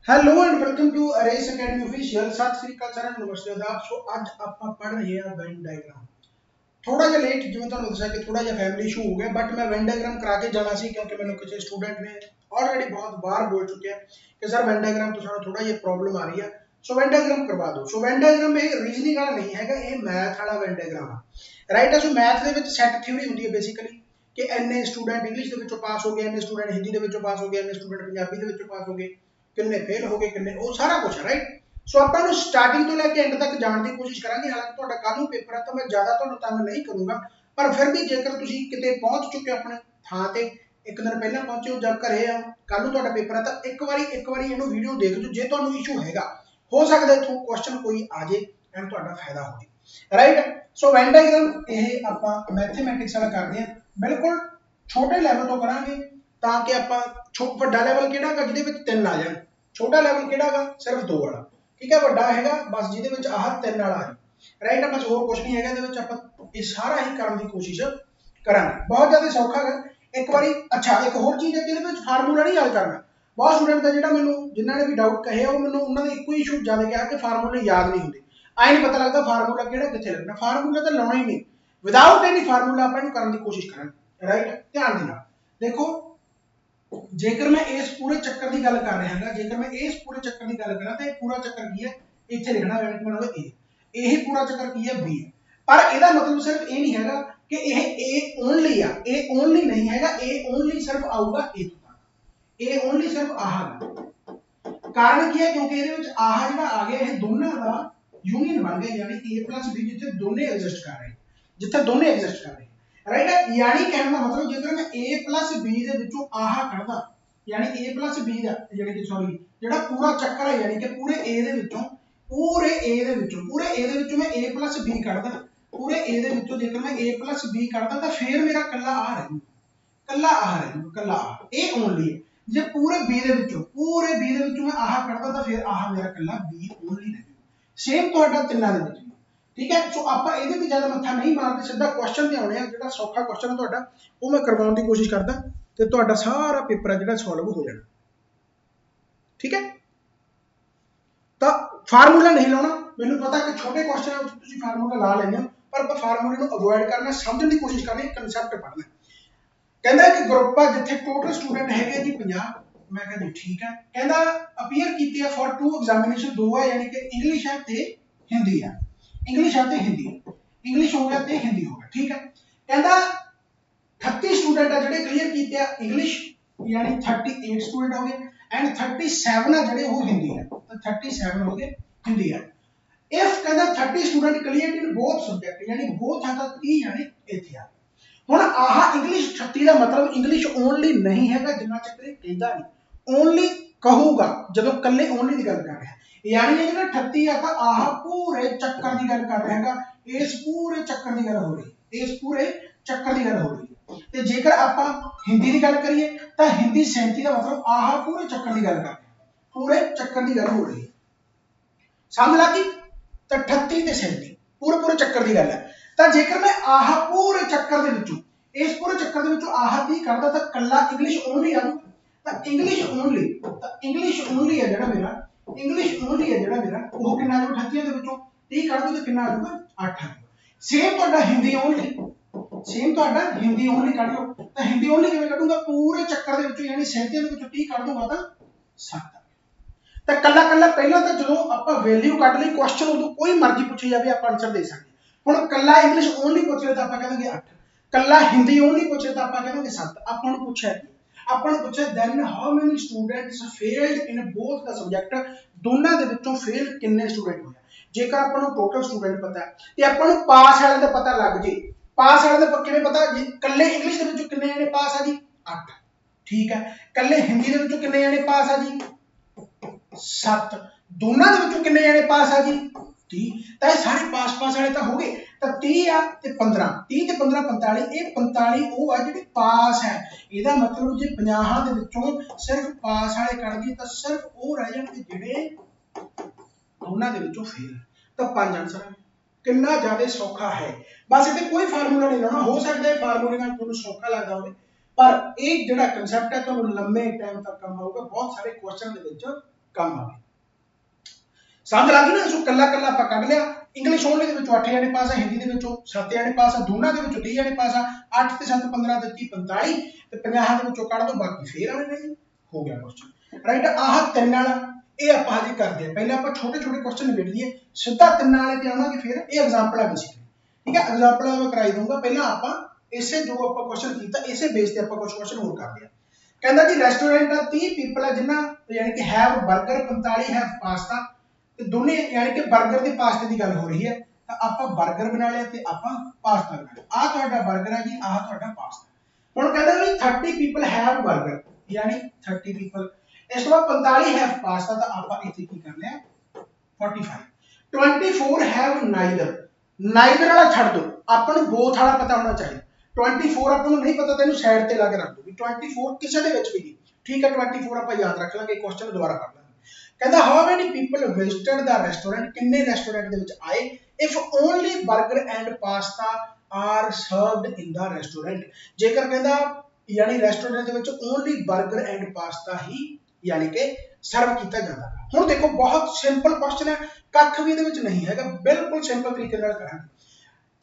Hello and welcome to Ares academy official. सत श्री अकाल सारे नमस्ते आदाब। सो अज आप पढ़ रहे हैं वेन डायग्राम। थोड़ा जिहा लेट जिवें तुहानूं दस्सिया कि थोड़ा जिहा फैमिली इशू हो गया, बट मैं वेन डायग्राम करा के जाना सी क्योंकि मैंने किसी स्टूडेंट ने ऑलरेडी बहुत बार बोल चुके हैं कि सर वेन डायग्राम तो सानूं थोड़ा जिहा प्रॉब्लम आ रही है, सो वेन डायग्राम करवा दो। सो वेन डायग्राम ये रीजनिंग वाला नहीं है, ये मैथ वाला वेन डायग्राम है, राइट है। सो मैथ के सैट थ्योरी होती है बेसिकली कि इन्ने स्टूडेंट इंग्लिश के विचों पास हो गए, इन्ने स्टूडेंट हिंदी के विचों पास हो गए, इन्ने स्टूडेंट पंजाबी के विचों पास हो गए, किन्ने फेल हो गए, किन्ने वो सारा कुछ है, राइट। सो ਆਪਾਂ ਨੂੰ ਸਟਾਰਟਿੰਗ ਤੋਂ ਲੈ ਕੇ ਐਂਡ ਤੱਕ ਜਾਣ ਦੀ ਕੋਸ਼ਿਸ਼ ਕਰਾਂਗੇ। ਹਾਲਾਂਕਿ ਤੁਹਾਡਾ ਕੱਲ ਨੂੰ ਪੇਪਰ ਹੈ ਤਾਂ ਮੈਂ ਜ਼ਿਆਦਾ ਤੁਹਾਨੂੰ ਤੰਗ ਨਹੀਂ ਕਰੂੰਗਾ, ਪਰ ਫਿਰ ਵੀ ਜੇਕਰ ਤੁਸੀਂ ਕਿਤੇ ਪਹੁੰਚ ਚੁੱਕੇ ਹੋ ਆਪਣੇ ਥਾਂ ਤੇ, ਇੱਕ ਦਿਨ ਪਹਿਲਾਂ ਪਹੁੰਚੇ ਹੋ ਜਾਂ ਘਰੇ ਆ, ਕੱਲ ਨੂੰ ਤੁਹਾਡਾ ਪੇਪਰ ਹੈ ਤਾਂ ਇੱਕ ਵਾਰੀ ਇਹਨੂੰ ਵੀਡੀਓ ਦੇਖ ਲਓ। ਜੇ ਤੁਹਾਨੂੰ ਇਸ਼ੂ ਹੈਗਾ, ਹੋ ਸਕਦਾ ਇਥੋਂ ਕੁਐਸਚਨ ਕੋਈ ਆ ਜੇ ਐਂਡ ਤੁਹਾਡਾ ਫਾਇਦਾ ਹੋ ਜੇ, ਰਾਈਟ। ਸੋ ਵੈਨ ਡਾਇਗਰਾਮ ਇਹ ਆਪਾਂ ਮੈਥਮੈਟਿਕਸ ਵਾਲਾ ਕਰਦੇ ਹਾਂ, ਬਿਲਕੁਲ ਛੋਟੇ ਲੈਵਲ ਤੋਂ ਕਰਾਂਗੇ ਤਾਂ ਕਿ ਆਪਾਂ ਵੱਡਾ ਲੈਵਲ ਕਿਹੜਾ ਹੈਗਾ ਜਿਹਦੇ ਵਿੱਚ 3 ਆ ਜਾਣ, ਛੋਟਾ ਲੈਵਲ ਕਿਹੜਾ ਹੈਗਾ ਸਿਰਫ 2 ਵਾਲਾ, ठीक है। ਵੱਡਾ ਹੈਗਾ ਬਸ ਜਿਹਦੇ ਵਿੱਚ ਆਹ 3 ਵਾਲਾ ਆ ਰਾਈਟ। ਬਸ ਹੋਰ ਕੁਝ ਨਹੀਂ ਹੈਗਾ ਇਹਦੇ ਵਿੱਚ, ਆਪਾਂ ਇਹ ਸਾਰਾ ਹੀ ਕਰਨ ਦੀ ਕੋਸ਼ਿਸ਼ ਕਰਾਂਗੇ। ਬਹੁਤ ਜ਼ਿਆਦਾ ਸੌਖਾ ਹੈ ਇੱਕ ਵਾਰੀ। ਅੱਛਾ ਇੱਕ ਹੋਰ ਚੀਜ਼ ਹੈ ਕਿ ਇਹਦੇ ਵਿੱਚ ਫਾਰਮੂਲਾ ਨਹੀਂ ਯਾਦ ਕਰਨਾ। ਬਹੁਤ ਸਟੂਡੈਂਟ ਦਾ ਜਿਹੜਾ ਮੈਨੂੰ ਜਿਨ੍ਹਾਂ ਨੇ ਵੀ ਡਾਊਟ ਕਹੇ ਉਹ ਮੈਨੂੰ ਉਹਨਾਂ ਦੇ ਇੱਕੋ ਹੀ ਇਸ਼ੂ ਜ਼ਿਆਦਾ ਕਿਹਾ ਕਿ ਫਾਰਮੂਲੇ ਯਾਦ ਨਹੀਂ ਹੁੰਦੇ, ਆਏ ਨਹੀਂ ਪਤਾ ਲੱਗਦਾ ਫਾਰਮੂਲਾ ਕਿਹੜਾ ਕਿੱਥੇ ਲੱਗਣਾ। ਫਾਰਮੂਲਾ ਤਾਂ ਲਾਉਣਾ ਹੀ ਨਹੀਂ, ਵਿਦਆਊਟ ਐਨੀ ਫਾਰਮੂਲਾ ਆਪਾਂ ਇਹਨੂੰ ਕਰਨ ਦੀ ਕੋਸ਼ਿਸ਼ ਕਰਾਂਗੇ, ਰਾਈਟ। ਧਿਆਨ ਦੇ ਨਾਲ ਦੇਖੋ, जेकर मैं इस पूरे चक्कर की गल कर रहा, जेकर मैं इस पूरे चक्कर की गल करा तो पूरा चक्कर की है इतने लिखना मतलब ए पूरा चक्कर की है बी है, पर यदा मतलब सिर्फ ये नहीं है कि A only uh, A only नहीं है, ए ओनली सिर्फ आऊगा ए तो तक, ए ओनली सिर्फ आह। कारण की है क्योंकि ये आह जो आ गया ये दोनों का यूनियन बन गया, यानी ए प्लस बी जिथे दोनों एग्जिस्ट कर रहे हैं, जिथे दोनों एग्जिस्ट कर रहे हैं, राइट है। यानी कहने का मतलब जेकर मैं a प्लस b ਦੇ ਵਿੱਚੋਂ ਆਹ ਕੱਢਦਾ, यानी a प्लस b ਦਾ यानी कि सॉरी ਜਿਹੜਾ ਪੂਰਾ ਚੱਕਰ ਹੈ, यानी कि पूरे a ਦੇ ਵਿੱਚੋਂ पूरे a ਦੇ ਵਿੱਚੋਂ मैं a प्लस b ਕੱਢਦਾ, पूरे a ਦੇ ਵਿੱਚੋਂ जेकर मैं a प्लस b ਕੱਢਦਾ ਤਾਂ ਫਿਰ ਮੇਰਾ ਕੱਲਾ ਆ ਰਹੂ, ਕੱਲਾ ਆ ਰਹੂ, ਕੱਲਾ ਆ ਇਹ ਓਨਲੀ ਹੈ। ਜੇ ਪੂਰੇ b ਦੇ ਵਿੱਚੋਂ मैं ਆਹ ਕੱਢਦਾ ਤਾਂ ਫਿਰ ਆਹ ਮੇਰਾ ਕੱਲਾ b ਓਨਲੀ ਰਹੂ। ਸੇਮ ਤੁਹਾਡਾ ਤਿੰਨਾਂ ਦੇ ਵਿੱਚ, ठीक है। सो आप ये ज्यादा मत्था नहीं मारते, सीधा क्वेश्चन ते आने जो सौखा क्वेश्चन है तुहाडा वो मैं करवाने की कोशिश करदा ते तुहाडा सारा पेपर है जो सॉल्व हो जाना, ठीक है। तो फार्मूला नहीं लाना, मैनूं पता कि छोटे क्वेश्चन है तुसीं फार्मूला ला लैंदे हो, पर आप फार्मूले नूं अवॉइड करना, समझने की कोशिश करनी, कंसैप्ट पढ़ना। कहंदा कि ग्रुप आ जिथे टोटल स्टूडेंट है जी 50, मैं कहंदा ठीक है। कहंदा अपीयर कीते फॉर 2 एग्जामिनेशन 2 है, यानी कि इंग्लिश है ते हिंदी है, इंग्लिश आते हिंदी, इंग्लिश हो गया ते हिंदी हो गया, ठीक है। कहता 38 स्टूडेंट है जेडे क्लियर कीते इंग्लिश, यानी 38 स्टूडेंट हो गए एंड 37 है जेडे वो हिंदी है, तो 37 हो गए हिंदी है। इफ कहता 30 student clear in both subject, यानी बोथ है तो 30 यानी इथे आ। हुण आह इंग्लिश 30 का मतलब इंग्लिश ओनली नहीं है, जिन्ना चक्कर कहता नहीं, ओनली कहूगा जदों कल्ले ओनली की गल कर रहा है, यानी जो 38 है तो आह पूरे चक्कर की गल कर रहा है, इस पूरे चक्कर की गल हो रही, इस पूरे चक्कर की गल हो रही। तो जेकर आप हिंदी की गल करिए तो हिंदी 37 का मतलब आह पूरे चक्कर की गल कर रहे हैं, पूरे चक्कर की गल हो रही है, समझ लगी। तो 38 ते 37 पूरे पूरे चक्कर की गल है। तो जेकर मैं आह पूरे चक्कर के विचों, इस पूरे चक्कर के विचों आह 30 करदा तो कल्ला इंग्लिश ओनली आ जाऊगा, तो इंग्लिश ओनली है जेड़ा मेरा, इंग्लिश ओनली है जेड़ा मेरा वो कितना आ जाऊगा 38 ਦੇ ਵਿੱਚੋਂ 30 ਕੱਢ ਦੋ तो कितना आ जाऊगा 8 आ जाऊगा। सेम ਤੁਹਾਡਾ हिंदी ओनली, सेम ਤੁਹਾਡਾ हिंदी ओनली ਕੱਢ ਲਓ, तो हिंदी ओनली ਕਿਵੇਂ ਕੱਢੂਗਾ, पूरे ਚੱਕਰ ਦੇ ਵਿੱਚੋਂ यानी 37 ਦੇ ਵਿੱਚੋਂ 30 ਕੱਢ ਦੂੰਗਾ ਤਾਂ 7। तो कल्ला कल्ला पहला तो जो आप वैल्यू कट ली क्वेश्चन उदों कोई मर्जी पूछी जाए आप आंसर दे सकते। हुण कल्ला इंग्लिश ओनली पूछ ले तो आप कह देंगे 8, कल्ला हिंदी ओनली पूछ ले तो आप कह देंगे 7। आपको पूछा आपने पूछा then how many students failed in both the subject, दोनों के विचों फेल कितने स्टूडेंट होए। जेकर आपको टोटल स्टूडेंट पता है तो आपको पास वाले का पता लग जे, पास वाले का किवें पता, कल्ले इंग्लिश के विचों कितने जने पास आ जी 8, ठीक है। कल्ले हिंदी के विचों कितने जने पास आ जी 7, दोनों के विचों कितने जने पास आ जी 30, तो ये सारे पास पास वाले तो हो गए। तो 30 आ ते 15, 30 ते 15 45, ये 45 वो है जिहड़े पास है, ਇਹਦਾ मतलब जे 50 ਦੇ ਵਿੱਚੋਂ सिर्फ पास वाले कट दी तो सिर्फ वो रह जाणगे ਜਿਹੜੇ दोनों ਦੇ ਵਿੱਚੋਂ फेल। तो 5 आंसर है, कितना ज्यादा सौखा है। बस इत्थे कोई फार्मूला नहीं लाना, हो सकता है फार्मूले नाल तुहानूं सौखा लगदा होवे पर ये जिहड़ा कंसैप्ट है तुहानूं लंबे टाइम तक काम आऊगा, बहुत सारे क्वेश्चन दे विच ਕੰਮ ਆਵੇ। समझ लग गई ना। सो कला कला आप कढ़ लिया। इंग्लिश ओनली 8 जने पास है, हिंदी 7 जने पास है, दोनों के 30 जने पास है। 8 ते 7 15 ते 30 45 ते 50 के कढ़ दो, बाकी फिर आने नहीं। हो गया क्वेश्चन राइट। आह 3 वाला ये आप हजे करते हैं। पहले आप छोटे छोटे क्वेश्चन निबेड़ लिए, सीधा 3 वाले पे आवांगे। फिर ये एग्जांपल बेसिकली ठीक है, एग्जांपल मैं कराई दूंगा। पहले आप इसे जो आप क्वेश्चन किया इसे बेस ते आप कुछ क्वेश्चन होर करते हैं। कहता जी रेस्टोरेंट 30 पीपल है जिन्ना यानी कि हैव बर्गर 45 हैव पास्ता, दोनों यानी कि बर्गर ते पास्ते की गल हो रही है। तो आप बर्गर बना लिया ते आप पास्ता बना लिया। आ तुहाडा बर्गर है जी, आ तुहाडा पास्ता। हुण कहंदा भी 30 पीपल हैव बर्गर यानी 30 पीपल, इस तो बाद 45 हैव पास्ता, तो आप इत्थे की कर लिया 45। 24 हैव नाइदर, नाइदर वाला छड्ड दो, आपां नूं बोथ वाला पता होना चाहिए। 24 आपां नूं नहीं पता तो इहनूं साइड ते ला के रख दो भी 24 किसे दे विच भी नहीं। ठीक है 24 आपां याद रख लांगे, क्वेश्चन दोबारा पढ़ लांगे। कहता how many people visited the restaurant, किन्ने रेस्टोरेंट दे विच आए if only burger and pasta are served in the restaurant. जेकर कहता यानी रेस्टोरेंट दे विच ओनली बर्गर एंड पास्ता ही यानी कि सर्व किया जाता है। हुण देखो बहुत सिंपल क्वेश्चन है, कख भी इहदे विच नहीं हैगा, बिल्कुल सिंपल तरीके नाल करांगे।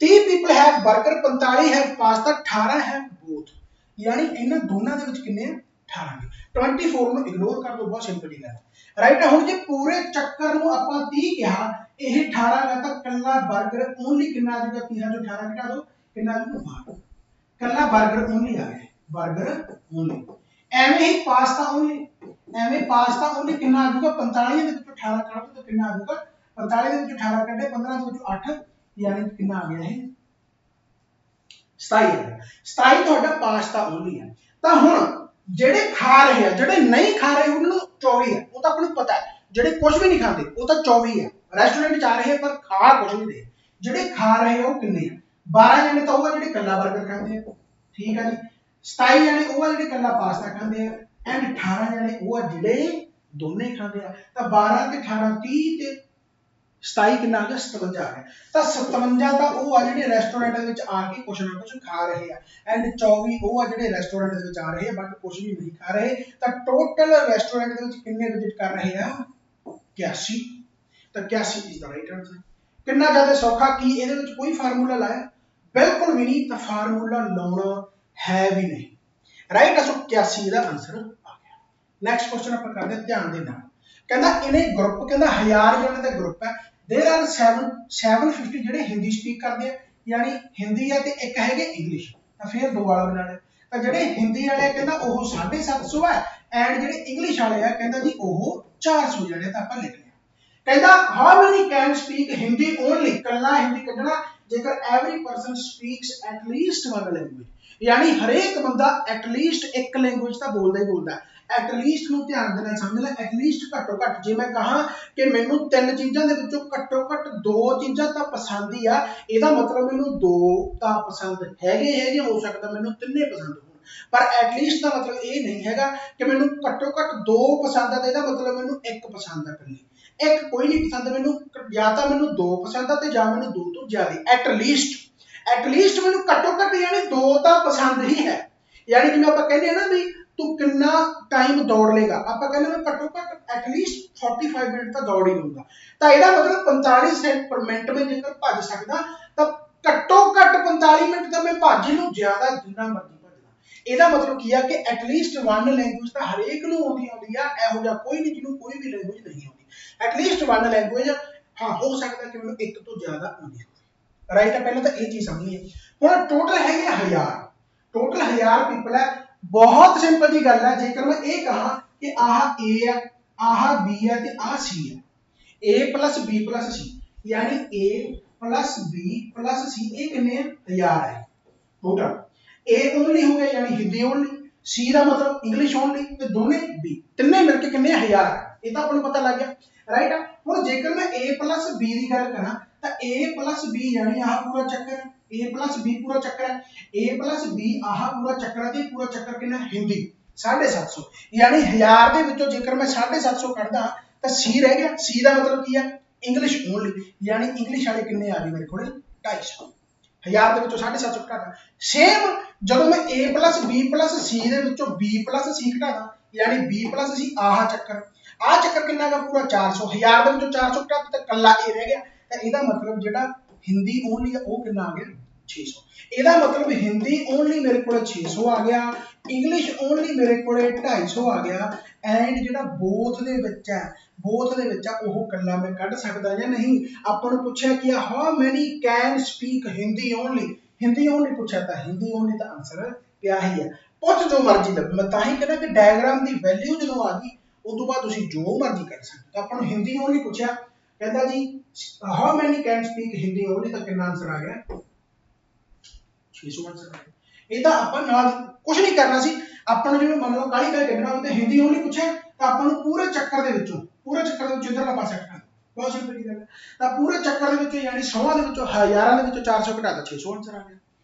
30 people have burger, 45 have pasta, 18 have both, यानी इन्हां दोनों दे विच किन्ने 18 ने। 24 ਨੂੰ ਇਗਨੋਰ ਕਰ ਦੋ, ਬਹੁਤ ਸਿੰਪਲ ਹੀ ਗੱਲ ਰਾਈਟ। ਹੁਣ ਜੇ ਪੂਰੇ ਚੱਕਰ ਨੂੰ ਆਪਾਂ 30 ਕਿਹਾ, ਇਹ 18 ਦਾ ਤਾਂ ਕੱਲਾ 버ਗਰ ਓਨਲੀ ਕਿੰਨਾ ਆ ਜਾਊਗਾ, 30 ਜੋ 18 ਘਟਾ ਦੋ ਕਿੰਨਾ ਆ ਜਾਊਗਾ 12, ਕੱਲਾ 버ਗਰ ਓਨਲੀ ਆ ਗਿਆ, 버ਗਰ ਓਨਲੀ। ਐਵੇਂ ਹੀ ਪਾਸਤਾ ਓਨਲੀ, ਐਵੇਂ ਪਾਸਤਾ ਓਨਲੀ ਕਿੰਨਾ ਆ ਜਾਊਗਾ 45 ਦੇ ਵਿੱਚੋਂ 18 ਕੱਢ ਦੋ ਤਾਂ ਕਿੰਨਾ ਆ ਜਾਊਗਾ 45 ਦੇ ਵਿੱਚੋਂ 18 ਕੱਢੇ 15 ਦੇ ਵਿੱਚੋਂ 8 यानी कितना आ गया है 27 आ गया। 27 ਤੁਹਾਡਾ ਪਾਸਤਾ ਓਨਲੀ ਹੈ। ਤਾਂ ਹੁਣ ਜਿਹੜੇ ਖਾ ਰਹੇ ਆ, ਜਿਹੜੇ ਨਹੀਂ ਖਾ ਰਹੇ ਉਹਨਾਂ ਨੂੰ 24 ਹੈ, ਉਹ ਤਾਂ ਆਪਾਂ ਨੂੰ ਪਤਾ ਹੈ। ਜਿਹੜੇ ਕੁਝ ਵੀ ਨਹੀਂ ਖਾਂਦੇ ਉਹ ਤਾਂ 24 ਹੈ, ਰੈਸਟੋਰੈਂਟ ਚ ਆ ਰਹੇ ਪਰ ਖਾ ਕੁਝ ਨਹੀਂ ਰਹੇ। ਜਿਹੜੇ ਖਾ ਰਹੇ ਉਹ ਕਿੰਨੇ ਆ 12 ਜਣੇ ਤਾਂ ਉਹ ਆ ਜਿਹੜੇ ਕੱਲਾ 버ਗਰ ਖਾਂਦੇ ਆ, ਠੀਕ ਹੈ ਜੀ। 27 ਜਣੇ ਉਹ ਆ ਜਿਹੜੇ ਕੱਲਾ ਪਾਸਤਾ ਖਾਂਦੇ ਆ, ਐਂਡ 18 ਜਣੇ ਉਹ ਆ ਜਿਹੜੇ ਦੋਨੇ ਖਾਂਦੇ ਆ। ਤਾਂ 12 ਤੇ 18 30 ਤੇ 27 कितना आ गया 57 आ गया। तो 57 ਤਾਂ ਉਹ ਆ ਜਿਹੜੇ ਰੈਸਟੋਰੈਂਟ ਦੇ ਵਿੱਚ ਆ ਕੇ ਕੁਛ ਨਾ ਕੁਛ ਖਾ ਰਹੇ ਆ, ਐਂਡ 24 ਉਹ ਆ ਜਿਹੜੇ ਰੈਸਟੋਰੈਂਟ ਦੇ ਵਿੱਚ ਆ ਰਹੇ ਆ ਬਟ ਕੁਛ ਵੀ ਨਹੀਂ ਖਾ ਰਹੇ। ਤਾਂ ਟੋਟਲ ਰੈਸਟੋਰੈਂਟ ਦੇ ਵਿੱਚ ਕਿੰਨੇ ਵਿਜ਼ਿਟ ਕਰ ਰਹੇ ਆ 81। ਤਾਂ 81 ਇਜ਼ ਦਾ ਰਾਈਟ ਆਨਸਰ। ਕਿੰਨਾ ਜ਼ਿਆਦਾ ਸੌਖਾ, ਕੀ ਇਹਦੇ ਵਿੱਚ ਕੋਈ ਫਾਰਮੂਲਾ ਲਾਇਆ? ਬਿਲਕੁਲ ਵੀ ਨਹੀਂ। ਤਾਂ ਫਾਰਮੂਲਾ ਲਾਉਣਾ ਹੈ ਵੀ ਨਹੀਂ, ਰਾਈਟ। ਸੋ 81 ਦਾ ਆਨਸਰ ਆ ਗਿਆ। ਨੈਕਸਟ ਕੁਐਸਚਨ ਆਪਾਂ ਕਰਦੇ ਹਾਂ ਧਿਆਨ ਦੇ ਨਾਲ। ਕਹਿੰਦਾ ਇਹਨੇ ਗਰੁੱਪ, ਕਹਿੰਦਾ 1000 ਜਣੇ ਦਾ ਗਰੁੱਪ ਹੈ। देयर आर 750 ਜਿਹੜੇ ਹਿੰਦੀ ਸਪੀਕ ਕਰਦੇ ਆ, ਯਾਨੀ ਹਿੰਦੀ ਆ ਤੇ ਇੱਕ ਹੈਗੇ ਇੰਗਲਿਸ਼, ਤਾਂ ਫਿਰ ਦੋ ਵਾਲਾ ਬਣਾ ਲਿਆ। ਤਾਂ ਜਿਹੜੇ ਹਿੰਦੀ ਵਾਲੇ ਆ ਕਹਿੰਦਾ ਉਹ 750 ਹੈ, ਐਂਡ ਜਿਹੜੇ ਇੰਗਲਿਸ਼ ਵਾਲੇ ਆ ਕਹਿੰਦਾ ਜੀ ਉਹ 400 ਜਿਹੜੇ। ਤਾਂ ਆਪਾਂ ਲਿਖ ਲਿਆ। ਕਹਿੰਦਾ ਹਾਊ ਮੈਨੀ ਕੈਨ ਸਪੀਕ ਹਿੰਦੀ ਓਨਲੀ, ਕੱਲਾ ਹਿੰਦੀ ਕੱਢਣਾ ਜੇਕਰ every person speaks at least one language, यानी हरेक बंदा एटलीस्ट एक लैंग्वेज तो बोलता ही बोलता है। एटलीस्ट ਨੂੰ ਧਿਆਨ ਦੇਣਾ ਸਮਝ ਲੈ, एटलीस्ट ਘੱਟੋ ਘੱਟ ਜੇ ਮੈਂ ਕਹਾਂ ਕਿ ਮੈਨੂੰ ਤਿੰਨ ਚੀਜ਼ਾਂ ਦੇ ਵਿੱਚੋਂ ਘੱਟੋ ਘੱਟ ਦੋ ਚੀਜ਼ਾਂ ਤਾਂ ਪਸੰਦ ਹੀ ਆ, ਇਹਦਾ ਮਤਲਬ ਮੈਨੂੰ ਦੋ ਤਾਂ ਪਸੰਦ ਹੈਗੇ ਹੋ ਸਕਦਾ ਮੈਨੂੰ ਤਿੰਨੇ ਪਸੰਦ ਹੋਣ, ਪਰ एटलीस्ट ਦਾ ਮਤਲਬ ਇਹ ਨਹੀਂ ਹੈਗਾ ਕਿ ਮੈਨੂੰ ਘੱਟੋ ਘੱਟ ਦੋ ਪਸੰਦ ਆ ਤਾਂ ਇਹਦਾ ਮਤਲਬ ਮੈਨੂੰ ਇੱਕ ਪਸੰਦ ਆ ਇਕੱਲੀ। ਇੱਕ ਕੋਈ ਨਹੀਂ ਪਸੰਦ ਮੈਨੂੰ, ਜਾਂ ਤਾਂ ਮੈਨੂੰ ਦੋ ਪਸੰਦ ਆ ਤੇ ਜਾਂ ਮੈਨੂੰ ਦੋ ਤੋਂ ਜ਼ਿਆਦਾ। एटलीस्ट मैंने घट्टो घट यानी दो तो पसंद ही है, यानी जिवें आपां कहंदे आ ना भी तू कितना टाइम दौड़ लेगा, आपां कहंदे मैं घट्टो घट एटलीस्ट 45 मिनट तो दौड़ ही लूंगा। तो ਇਹਦਾ मतलब 45 सेकंड पर मिनट में जेकर भज सकदा तो घट्टो घट 45 मिनट तो मैं भज लूं, ज्यादा जिन्ना मर्जी भजना। ਇਹਦਾ मतलब ਕੀ ਆ कि एटलीस्ट वन लैंग्वेज तो हरेक ਨੂੰ ਆਉਂਦੀ ਆ, ਇਹੋ ਜਿਹਾ ਕੋਈ ਨਹੀਂ ਜਿਹਨੂੰ ਕੋਈ ਵੀ लैंग्वेज नहीं आਉਂਦੀ। एटलीस्ट वन लैंग्वेज हाँ हो सकता कि ਮੈਨੂੰ ਇੱਕ ਤੋਂ ਜ਼ਿਆਦਾ ਆਉਂਦੀ राइट है। पहले तो ये चीज समझिए। हुण टोटल है 1000, टोटल 1000 पीपल है। बहुत सिंपल जी गल है, जेकर मैं ये कहा कि आह ए है, आह बी है ते आह सी है, ए प्लस बी प्लस सी, यानी ए प्लस बी प्लस सी, ये कितने 1000 है टोटल। ए ओनली हो गया यानी हिंदी ओनली, सी का मतलब इंग्लिश ओनली, ते दोने बी, तिन्ने मिलके कितने 1000 है। ये तो आपको पता लग गया राइट। हुण जेकर मैं ए प्लस बी की गल करा तो ए प्लस बी यानी आह पूरा चक्कर है, ए प्लस बी पूरा चक्कर है, ए प्लस बी आह पूरा चक्कर है, पूरा चक्कर कितना हिंदी 750, यानी 1000 ਦੇ ਵਿੱਚੋਂ ਜੇਕਰ मैं 750 ਕੱਢਦਾ ਤਾਂ सी रह गया। सी ਦਾ ਮਤਲਬ ਕੀ ਹੈ इंग्लिश ओनली, यानी इंग्लिश वाले कितने आ गए मेरे को 250। 1000 ਦੇ ਵਿੱਚੋਂ 750 ਘਟਾਦਾ। ਸੇਮ ਜਦੋਂ ਮੈਂ a plus b plus c ਦੇ ਵਿੱਚੋਂ b प्लस c ਘਟਾਦਾ यानी b प्लस c आह चक्कर, आ चक्कर कितना का पूरा 400, 1000 ਦੇ ਵਿੱਚੋਂ 400 ਘਟਾ ਦਿੱਤਾ, ਕੱਲਾ ਇਹ ਰਹਿ ਗਿਆ। ਤਾਂ ਇਹਦਾ ਮਤਲਬ ਜਿਹੜਾ ਹਿੰਦੀ ਓਨਲੀ ਆ ਉਹ ਕਿੰਨਾ ਆ ਗਿਆ 600। ਇਹਦਾ ਮਤਲਬ ਹਿੰਦੀ ਓਨਲੀ ਮੇਰੇ ਕੋਲ 600 ਆ ਗਿਆ, ਇੰਗਲਿਸ਼ ਓਨਲੀ ਮੇਰੇ ਕੋਲ 250 ਆ ਗਿਆ, ਐਂਡ ਜਿਹੜਾ ਬੋਥ ਦੇ ਵਿੱਚ ਹੈ, ਬੋਥ ਦੇ ਵਿੱਚ ਆ ਉਹ ਕੱਲਾ ਮੈਂ ਕੱਢ ਸਕਦਾ ਜਾਂ ਨਹੀਂ। ਆਪਾਂ ਨੂੰ ਪੁੱਛਿਆ ਕਿ ਹਾਊ ਮੈਨੀ can speak Hindi only, Hindi only ਪੁੱਛਿਆ ਤਾਂ ਹਿੰਦੀ ਓਨਲੀ ਦਾ ਆਨਸਰ ਕਿਆ ਹੀ ਹੈ। ਪੁੱਛ ਜੋ ਮਰਜ਼ੀ ਲੱਭ, ਮੈਂ ਤਾਂ ਹੀ ਕਹਿੰਦਾ ਕਿ ਡਾਇਗਰਾਮ ਦੀ ਵੈਲਿਊ ਜਦੋਂ ਆ ਗਈ ਉਸ ਤੋਂ ਬਾਅਦ ਤੁਸੀਂ ਜੋ ਮਰਜ਼ੀ ਕਰ ਸਕਦੇ। ਤਾਂ ਆਪਾਂ ਨੂੰ ਹਿੰਦੀ ਓਨਲੀ ਪੁੱਛਿਆ, ਕਹਿੰਦਾ ਜੀ how many can speak Hindi only, ਤਾਂ ਕਿੰਨਾ ਆਨਸਰ ਆ ਗਿਆ 600 ਆਨਸਰ ਆ ਗਿਆ। ਇਹਦਾ ਆਪਾਂ ਨਾਲ ਕੁਝ ਨਹੀਂ ਕਰਨਾ ਸੀ, ਆਪਾਂ ਨੂੰ ਜਿਵੇਂ ਮੰਨ ਲਓ ਕਾਹਲੀ ਕਾਹਲੀ ਕੱਢਣਾ ਹੁੰਦੇ, ਹਿੰਦੀ ਓਨਲੀ ਪੁੱਛਿਆ ਤਾਂ ਆਪਾਂ ਨੂੰ ਪੂਰੇ ਚੱਕਰ ਦੇ ਵਿੱਚੋਂ ਇਧਰਲਾ ਪਾਸਾ ਕੱਢਣਾ, ਬਹੁਤ ਸਿੰਪਲ ਜੀ ਗੱਲ ਹੈ। ਤਾਂ ਪੂਰੇ ਚੱਕਰ ਦੇ ਵਿੱਚੋਂ ਯਾਨੀ 100 ਦੇ ਵਿੱਚੋਂ, ਹਜ਼ਾਰਾਂ ਦੇ ਵਿੱਚੋਂ 400 ਘਟਾਤਾ 600 ਆਨਸਰ ਆ ਗਿਆ,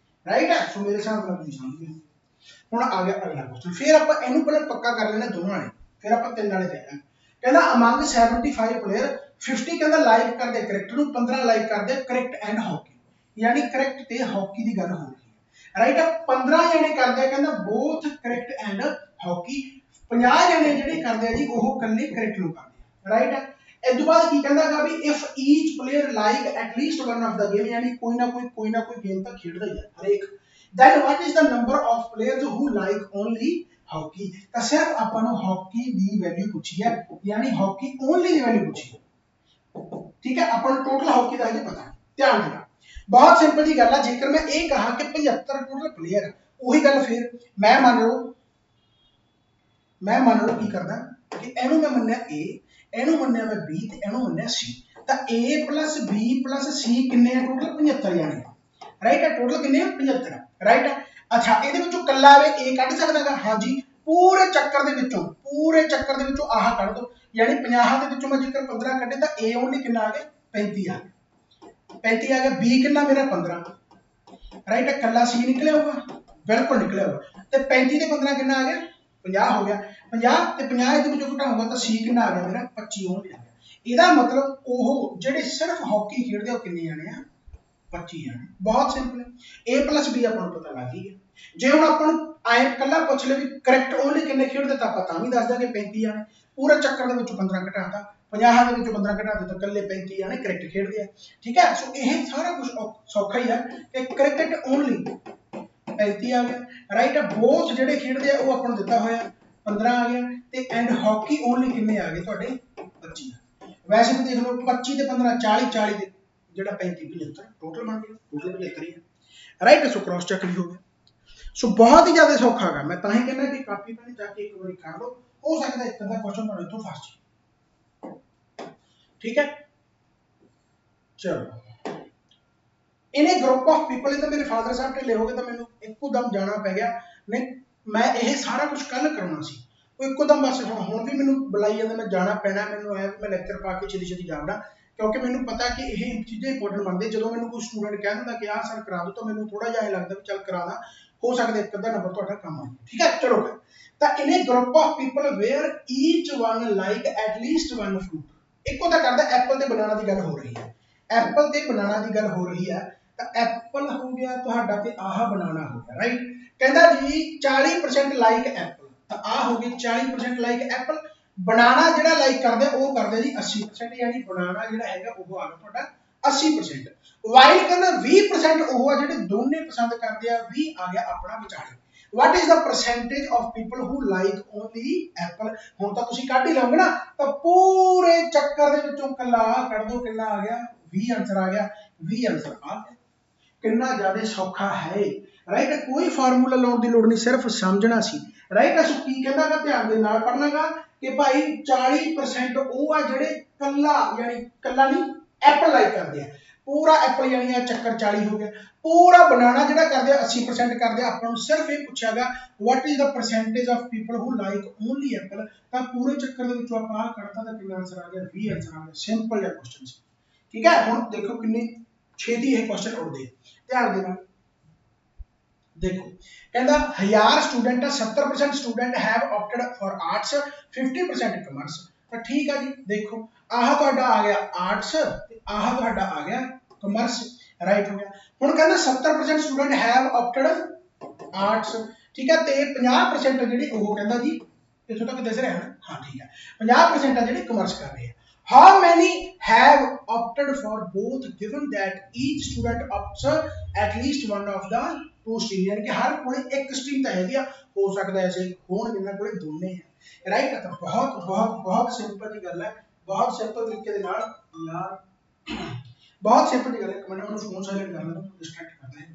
ਰਾਈਟ ਹੈ। ਸੋ ਮੇਰੇ ਹਿਸਾਬ ਨਾਲ ਤੁਸੀਂ ਸਮਝ ਗਏ। ਹੁਣ ਆ ਗਿਆ ਅਗਲਾ ਕੁਐਸਚਨ, ਫਿਰ ਆਪਾਂ ਇਹਨੂੰ ਪਹਿਲਾਂ ਪੱਕਾ ਕਰ ਲੈਣਾ ਦੋਨਾਂ ਵਾਲੇ, ਫਿਰ ਆਪਾਂ ਤਿੰਨ ਵਾਲੇ ਦੇਖਾਂਗੇ। ਕਹਿੰਦਾ ਅਮੰਗ 75 ਪਲੇਅਰ 50 ਕਹਿੰਦਾ ਲਾਈਕ ਕਰਦੇ ਕ੍ਰਿਕਟ ਨੂੰ, 15 ਲਾਈਕ ਕਰਦੇ ਕ੍ਰਿਕਟ ਐਂਡ ਹਾਕੀ, ਯਾਨੀ ਕ੍ਰਿਕਟ ਤੇ ਹਾਕੀ ਦੀ ਗੱਲ ਹੋ ਰਹੀ ਹੈ, ਰਾਈਟ ਹੈ। 15 ਜਣੇ ਕਰਦੇ ਕਹਿੰਦਾ ਬੋਥ ਕ੍ਰਿਕਟ ਐਂਡ ਹਾਕੀ, 50 ਜਣੇ ਜਿਹੜੇ ਕਰਦੇ ਆ ਜੀ ਉਹ ਕੱਲੇ ਕ੍ਰਿਕਟ ਨੂੰ ਕਰਦੇ ਆ, ਰਾਈਟ ਹੈ। ਇਸ ਤੋਂ ਬਾਅਦ ਕੀ ਕਹਿੰਦਾਗਾ ਵੀ if each player like at least one of the game, ਯਾਨੀ ਕੋਈ ਨਾ ਕੋਈ ਗੇਮ ਤਾਂ ਖੇਡਦਾ ਹੀ ਹੈ ਹਰੇਕ, then what is the number of players who like only hockey, ਤਾਂ ਸਿਰਫ ਆਪਾਂ ਨੂੰ ਹਾਕੀ ਦੀ ਵੈਲਿਊ ਪੁੱਛੀ ਹੈ, ਯਾਨੀ ਹਾਕੀ ਓਨਲੀ ਦੀ ਵੈਲਿਊ ਪੁੱਛੀ ਹੈ, ਠੀਕ ਹੈ। ਆਪਾਂ ਨੂੰ ਟੋਟਲ ਹਾਕੀ ਦਾ ਹਜੇ ਪਤਾ, ਧਿਆਨ ਦੇਣਾ ਬਹੁਤ ਸਿੰਪਲ ਜੀ ਗੱਲ ਹੈ। ਜੇਕਰ ਮੈਂ ਇਹ ਕਹਾ ਕਿ 75 ਟੋਟਲ ਪਲੇਅਰ ਹੈ, ਉਹੀ ਗੱਲ ਫਿਰ ਮੈਂ ਮੰਨ ਲਓ ਕੀ ਕਰਦਾ ਕਿ ਇਹਨੂੰ ਮੈਂ ਮੰਨਿਆ A, ਇਹਨੂੰ ਮੰਨਿਆ ਮੈਂ B ਤੇ ਇਹਨੂੰ ਮੰਨਿਆ C, ਤਾਂ A plus B plus C ਕਿੰਨੇ ਆ ਟੋਟਲ 75 ਜਾਣੇ, ਰਾਈਟ ਹੈ। ਟੋਟਲ ਕਿੰਨੇ ਆ 75, ਰਾਈਟ ਹੈ। ਅੱਛਾ ਇਹਦੇ ਵਿੱਚੋਂ ਕੱਲਾ ਵੇ A ਕੱਢ ਸਕਦਾਗਾ, ਹਾਂਜੀ ਪੂਰੇ ਚੱਕਰ ਦੇ ਵਿੱਚੋਂ ਆਹ ਕੱਢ ਦੋ, ਯਾਨੀ 50 ਦੇ ਵਿੱਚੋਂ ਮੈਂ ਜੇਕਰ 15 ਕੱਢੇ ਤਾਂ A ਓਨਲੀ ਕਿੰਨਾ ਆ ਗਿਆ 35 ਆ ਗਿਆ, 35 ਆ ਗਿਆ। B ਕਿੰਨਾ ਮੇਰਾ 15, ਰਾਈਟ ਹੈ। ਕੱਲਾ C ਨਿਕਲਿਆ ਹੋਊਗਾ, ਬਿਲਕੁਲ ਨਿਕਲਿਆ ਹੋਊਗਾ, ਤੇ 35 ਤੇ 15 ਕਿੰਨਾ ਆ ਗਿਆ 50 ਹੋ ਗਿਆ, 50 ਤੇ 50 ਇਹਦੇ ਵਿੱਚੋਂ ਘਟਾਊਂਗਾ ਤਾਂ C ਕਿੰਨਾ ਆ ਗਿਆ ਮੇਰਾ 25 ਓਨਲੀ ਆ ਗਿਆ। ਇਹਦਾ ਮਤਲਬ ਉਹ ਜਿਹੜੇ ਸਿਰਫ ਹਾਕੀ ਖੇਡਦੇ ਉਹ ਕਿੰਨੇ ਜਾਣੇ ਆ 25 ਜਾਣੇ, ਬਹੁਤ ਸਿੰਪਲ ਹੈ। A plus B ਆਪਾਂ ਨੂੰ ਪਤਾ ਲੱਗ ਹੀ ਗਿਆ। ਜੇ ਹੁਣ ਆਪਾਂ ਨੂੰ ਆਏ ਕੱਲਾ ਪੁੱਛ ਲੈ ਵੀ ਕ੍ਰਿਕਟ ਓਨਲੀ ਕਿੰਨੇ ਖੇਡਦੇ ਤਾਂ ਆਪਾਂ ਤਾਂ ਵੀ ਦੱਸ ਦਾਂਗੇ 35 ਜਾਣੇ, ਪੂਰੇ ਚੱਕਰ ਦੇ ਵਿੱਚੋਂ 15 ਘਟਾਤਾ, 50 ਦੇ ਵਿੱਚੋਂ 15 ਘਟਾ ਦਿੱਤਾ, ਕੱਲੇ 35 ਜਾਣੇ ਕ੍ਰਿਕਟ ਖੇਡਦੇ ਆ, ਠੀਕ ਹੈ। ਸੋ ਇਹ ਸਾਰਾ ਕੁਝ ਸੌਖਾ ਹੀ ਹੈ ਕਿ ਕ੍ਰਿਕਟ ਓਨਲੀ 35 ਆ ਗਿਆ, ਰਾਈਟ ਹੈ। ਬੋਥ ਜਿਹੜੇ ਖੇਡਦੇ ਆ ਉਹ ਆਪਾਂ ਨੂੰ ਦਿੱਤਾ ਹੋਇਆ 15 ਆ ਗਿਆ, ਤੇ ਐਂਡ ਹਾਕੀ ਓਨਲੀ ਕਿੰਨੇ ਆ ਗਏ ਤੁਹਾਡੇ 25 ਆ। ਵੈਸੇ ਤਾਂ ਦੇਖ ਲਓ 25 ਤੇ 15 40, 40 ਦੇ ਜਿਹੜਾ 35 75 ਟੋਟਲ ਬਣ ਗਿਆ, ਟੋਟਲ 75 ਹੀ ਹੈ, ਰਾਈਟ। ਸੋ ਕ੍ਰਾਸ ਚੈੱਕ ਵੀ ਹੋ ਗਿਆ। ਸੋ ਬਹੁਤ ਹੀ ਜ਼ਿਆਦਾ ਸੌਖਾ ਹੈਗਾ, ਮੈਂ ਤਾਂ ਹੀ ਕਹਿੰਦਾ ਕਿ ਕਾਪੀ ਪੈਨ ਜਾ ਕੇ ਇੱਕ ਵਾਰੀ ਕਰ ਲਓ, ਹੋ ਸਕਦਾ ਇੱਕ ਅੱਧਾ ਕੁਐਸਚਨ ਤੁਹਾਡੇ ਤੋਂ ਫਸ ਜਾਏ, ਠੀਕ ਹੈ। ਚਲੋ ਇਹਨੇ ਗਰੁੱਪ ਆਫ ਪੀਪਲ, ਇਹ ਤਾਂ ਮੇਰੇ ਫਾਦਰ ਸਾਹਿਬ ਢਿੱਲੇ ਹੋ ਗਏ ਤਾਂ ਮੈਨੂੰ ਇੱਕੋ ਦਮ ਜਾਣਾ ਪੈ ਗਿਆ, ਨਹੀਂ ਮੈਂ ਇਹ ਸਾਰਾ ਕੁਝ ਕੱਲ ਕਰਨਾ ਸੀ, ਉਹ ਇੱਕੋ ਦਮ ਬਸ ਹੁਣ ਵੀ ਮੈਨੂੰ ਬੁਲਾਈ ਜਾਂਦਾ, ਮੈਂ ਜਾਣਾ ਪੈਣਾ, ਮੈਨੂੰ ਆਇਆ ਮੈਂ ਲੈਕਚਰ ਪਾ ਕੇ ਛੇਤੀ ਜਾਵੜਾ, ਕਿਉਂਕਿ ਮੈਨੂੰ ਪਤਾ ਕਿ ਇਹ ਚੀਜ਼ਾਂ ਇੰਪੋਰਟੈਂਟ ਬਣਦੇ। ਜਦੋਂ ਮੈਨੂੰ ਕੋਈ ਸਟੂਡੈਂਟ ਕਹਿ ਦਿੰਦਾ ਕਿ ਆਹ ਸਰ ਕਰਾ ਦੋ ਤਾਂ ਮੈਨੂੰ ਥੋੜਾ ਜਿਹਾ ਇਹ ਲੱਗਦਾ ਵੀ ਚੱਲ ਕਰਾ ਦਾਂ, ਹੋ ਸਕਦਾ ਇੱਕ ਅੱਧਾ ਨੰਬਰ ਤੁਹਾਡਾ ਕੰਮ ਆ ਜਾਏ, ਠੀਕ ਹੈ। ਚਲੋ ਤਾਂ ਇਹਨੇ group of people where each one like at least one fruit, ਇੱਕੋ ਤਾਂ ਕਰਦਾ ਐਪਲ ਤੇ ਬਨਾਨਾ ਦੀ ਗੱਲ ਹੋ ਰਹੀ ਹੈ, ਐਪਲ ਤੇ ਬਨਾਨਾ ਦੀ ਗੱਲ ਹੋ ਰਹੀ ਹੈ, ਤਾਂ ਐਪਲ ਹੋ ਗਿਆ ਤੁਹਾਡਾ ਤੇ ਆਹ ਬਨਾਨਾ ਹੋ ਗਿਆ, ਰਾਈਟ। ਕਹਿੰਦਾ ਜੀ 40% ਲਾਈਕ ਐਪਲ, ਤਾਂ ਆਹ ਹੋ ਗਈ 40% ਲਾਈਕ ਐਪਲ, ਬਨਾਨਾ ਜਿਹੜਾ ਲਾਈਕ ਕਰਦੇ ਉਹ ਕਰਦੇ ਜੀ 80%, ਯਾਨੀ ਬਨਾਨਾ ਜਿਹੜਾ ਹੈਗਾ ਉਹ ਆ ਗਿਆ ਤੁਹਾਡਾ 80%। ਵਾਈਲ ਕਹਿੰਦਾ 20% ਉਹ ਆ ਜਿਹੜੇ ਦੋਨੇ ਪਸੰਦ ਕਰਦੇ ਆ, 20 ਆ ਗਿਆ ਆਪਣਾ ਵਿਚਾਲੇ। What is the percentage of people who like only apple? ਹੁਣ ਤਾਂ ਤੁਸੀਂ ਕੱਢ ਹੀ ਲਓਗੇ ਨਾ, ਤਾਂ ਪੂਰੇ ਚੱਕਰ ਦੇ ਵਿੱਚੋਂ ਕੱਲਾ ਕੱਢ ਦੋ, ਕਿੰਨਾ ਆ ਗਿਆ 20 ਆਨਸਰ ਆ ਗਿਆ, 20 ਆਨਸਰ ਆ ਗਿਆ। ਕਿੰਨਾ ਜ਼ਿਆਦਾ ਸੌਖਾ ਹੈ, ਰਾਈਟ। ਕੋਈ ਫਾਰਮੂਲਾ ਲਾਉਣ ਦੀ ਲੋੜ ਨਹੀਂ, ਸਿਰਫ ਸਮਝਣਾ ਸੀ, ਰਾਈਟ। ਅਸੋ ਕੀ ਕਹਿੰਦਾਗਾ ਧਿਆਨ ਦੇ ਨਾਲ ਪੜਨਾਗਾ ਕਿ ਭਾਈ 40% ਉਹ ਆ ਜਿਹੜੇ ਕੱਲਾ, ਯਾਨੀ ਕੱਲਾ ਨਹੀਂ ਐਪਲ ਲਾਈਕ ਕਰਦੇ ਆ, ਪੂਰਾ ਐਪਲ ਯਾਨੀ ਆ ਚੱਕਰ 40 ਹੋ ਗਿਆ। ਪੂਰਾ ਬਨਾਨਾ ਜਿਹੜਾ ਕਰਦੇ ਆ 80% ਕਰਦੇ ਆ। ਆਪਾਂ ਨੂੰ ਸਿਰਫ ਇਹ ਪੁੱਛਿਆਗਾ what is the percentage of people who like only apple, ਤਾਂ ਪੂਰੇ ਚੱਕਰ ਦੇ ਵਿੱਚੋਂ ਆਪਾਂ ਆਹ ਕੱਢਤਾ ਤਾਂ ਕਿੰਨਾ ਆਨਸਰ ਆ ਗਿਆ 20 ਆਨਸਰ ਆ ਗਿਆ, ਸਿੰਪਲ ਜਿਹਾ ਕੁਐਸਚਨ ਸੀ, ਠੀਕ ਹੈ। ਹੁਣ ਦੇਖੋ ਕਿੰਨੀ ਛੇਤੀ ਇਹ ਕੁਐਸਚਨ ਉੱਡਦੇ, ਧਿਆਨ ਦੇ ਨਾਲ ਦੇਖੋ। ਕਹਿੰਦਾ 1000 student, 70% student have opted for arts, 50% commerce, ਤਾਂ ਠੀਕ ਹੈ ਜੀ। ਦੇਖੋ ਆਹ ਤੁਹਾਡਾ ਆ ਗਿਆ ਆਰਟਸ ਤੇ ਆਹ ਤੁਹਾਡਾ ਆ ਗਿਆ ਕਮਰਸ, ਰਾਈਟ ਹੋ ਗਿਆ। ਹੁਣ ਕਹਿੰਦਾ 70% ਸਟੂਡੈਂਟ ਹੈਵ ਆਪਟਡ ਆਰਟਸ, ਠੀਕ ਹੈ, ਤੇ 50% ਜਿਹੜੀ ਉਹ ਕਹਿੰਦਾ ਜੀ इथों तक दिस रहा है ना? हाँ ठीक है, 50% है जिहड़े कॉमर्स कर रहे हैं। How many have opted for both given that each student opts at least one of the two stream, यानी कि हर कोई एक स्ट्रीम तो है, हो सकता है ऐसे होण जिन्हां कोले दोने है, राइट। तो बहुत बहुत बहुत सिंपल जी गल है, बहुत सिंपल तरीके दे नाल यार, बहुत सिंपल जी गल है। कमेंट में फोन साइलेंट कर लो, डिस्ट्रैक्ट करते हैं।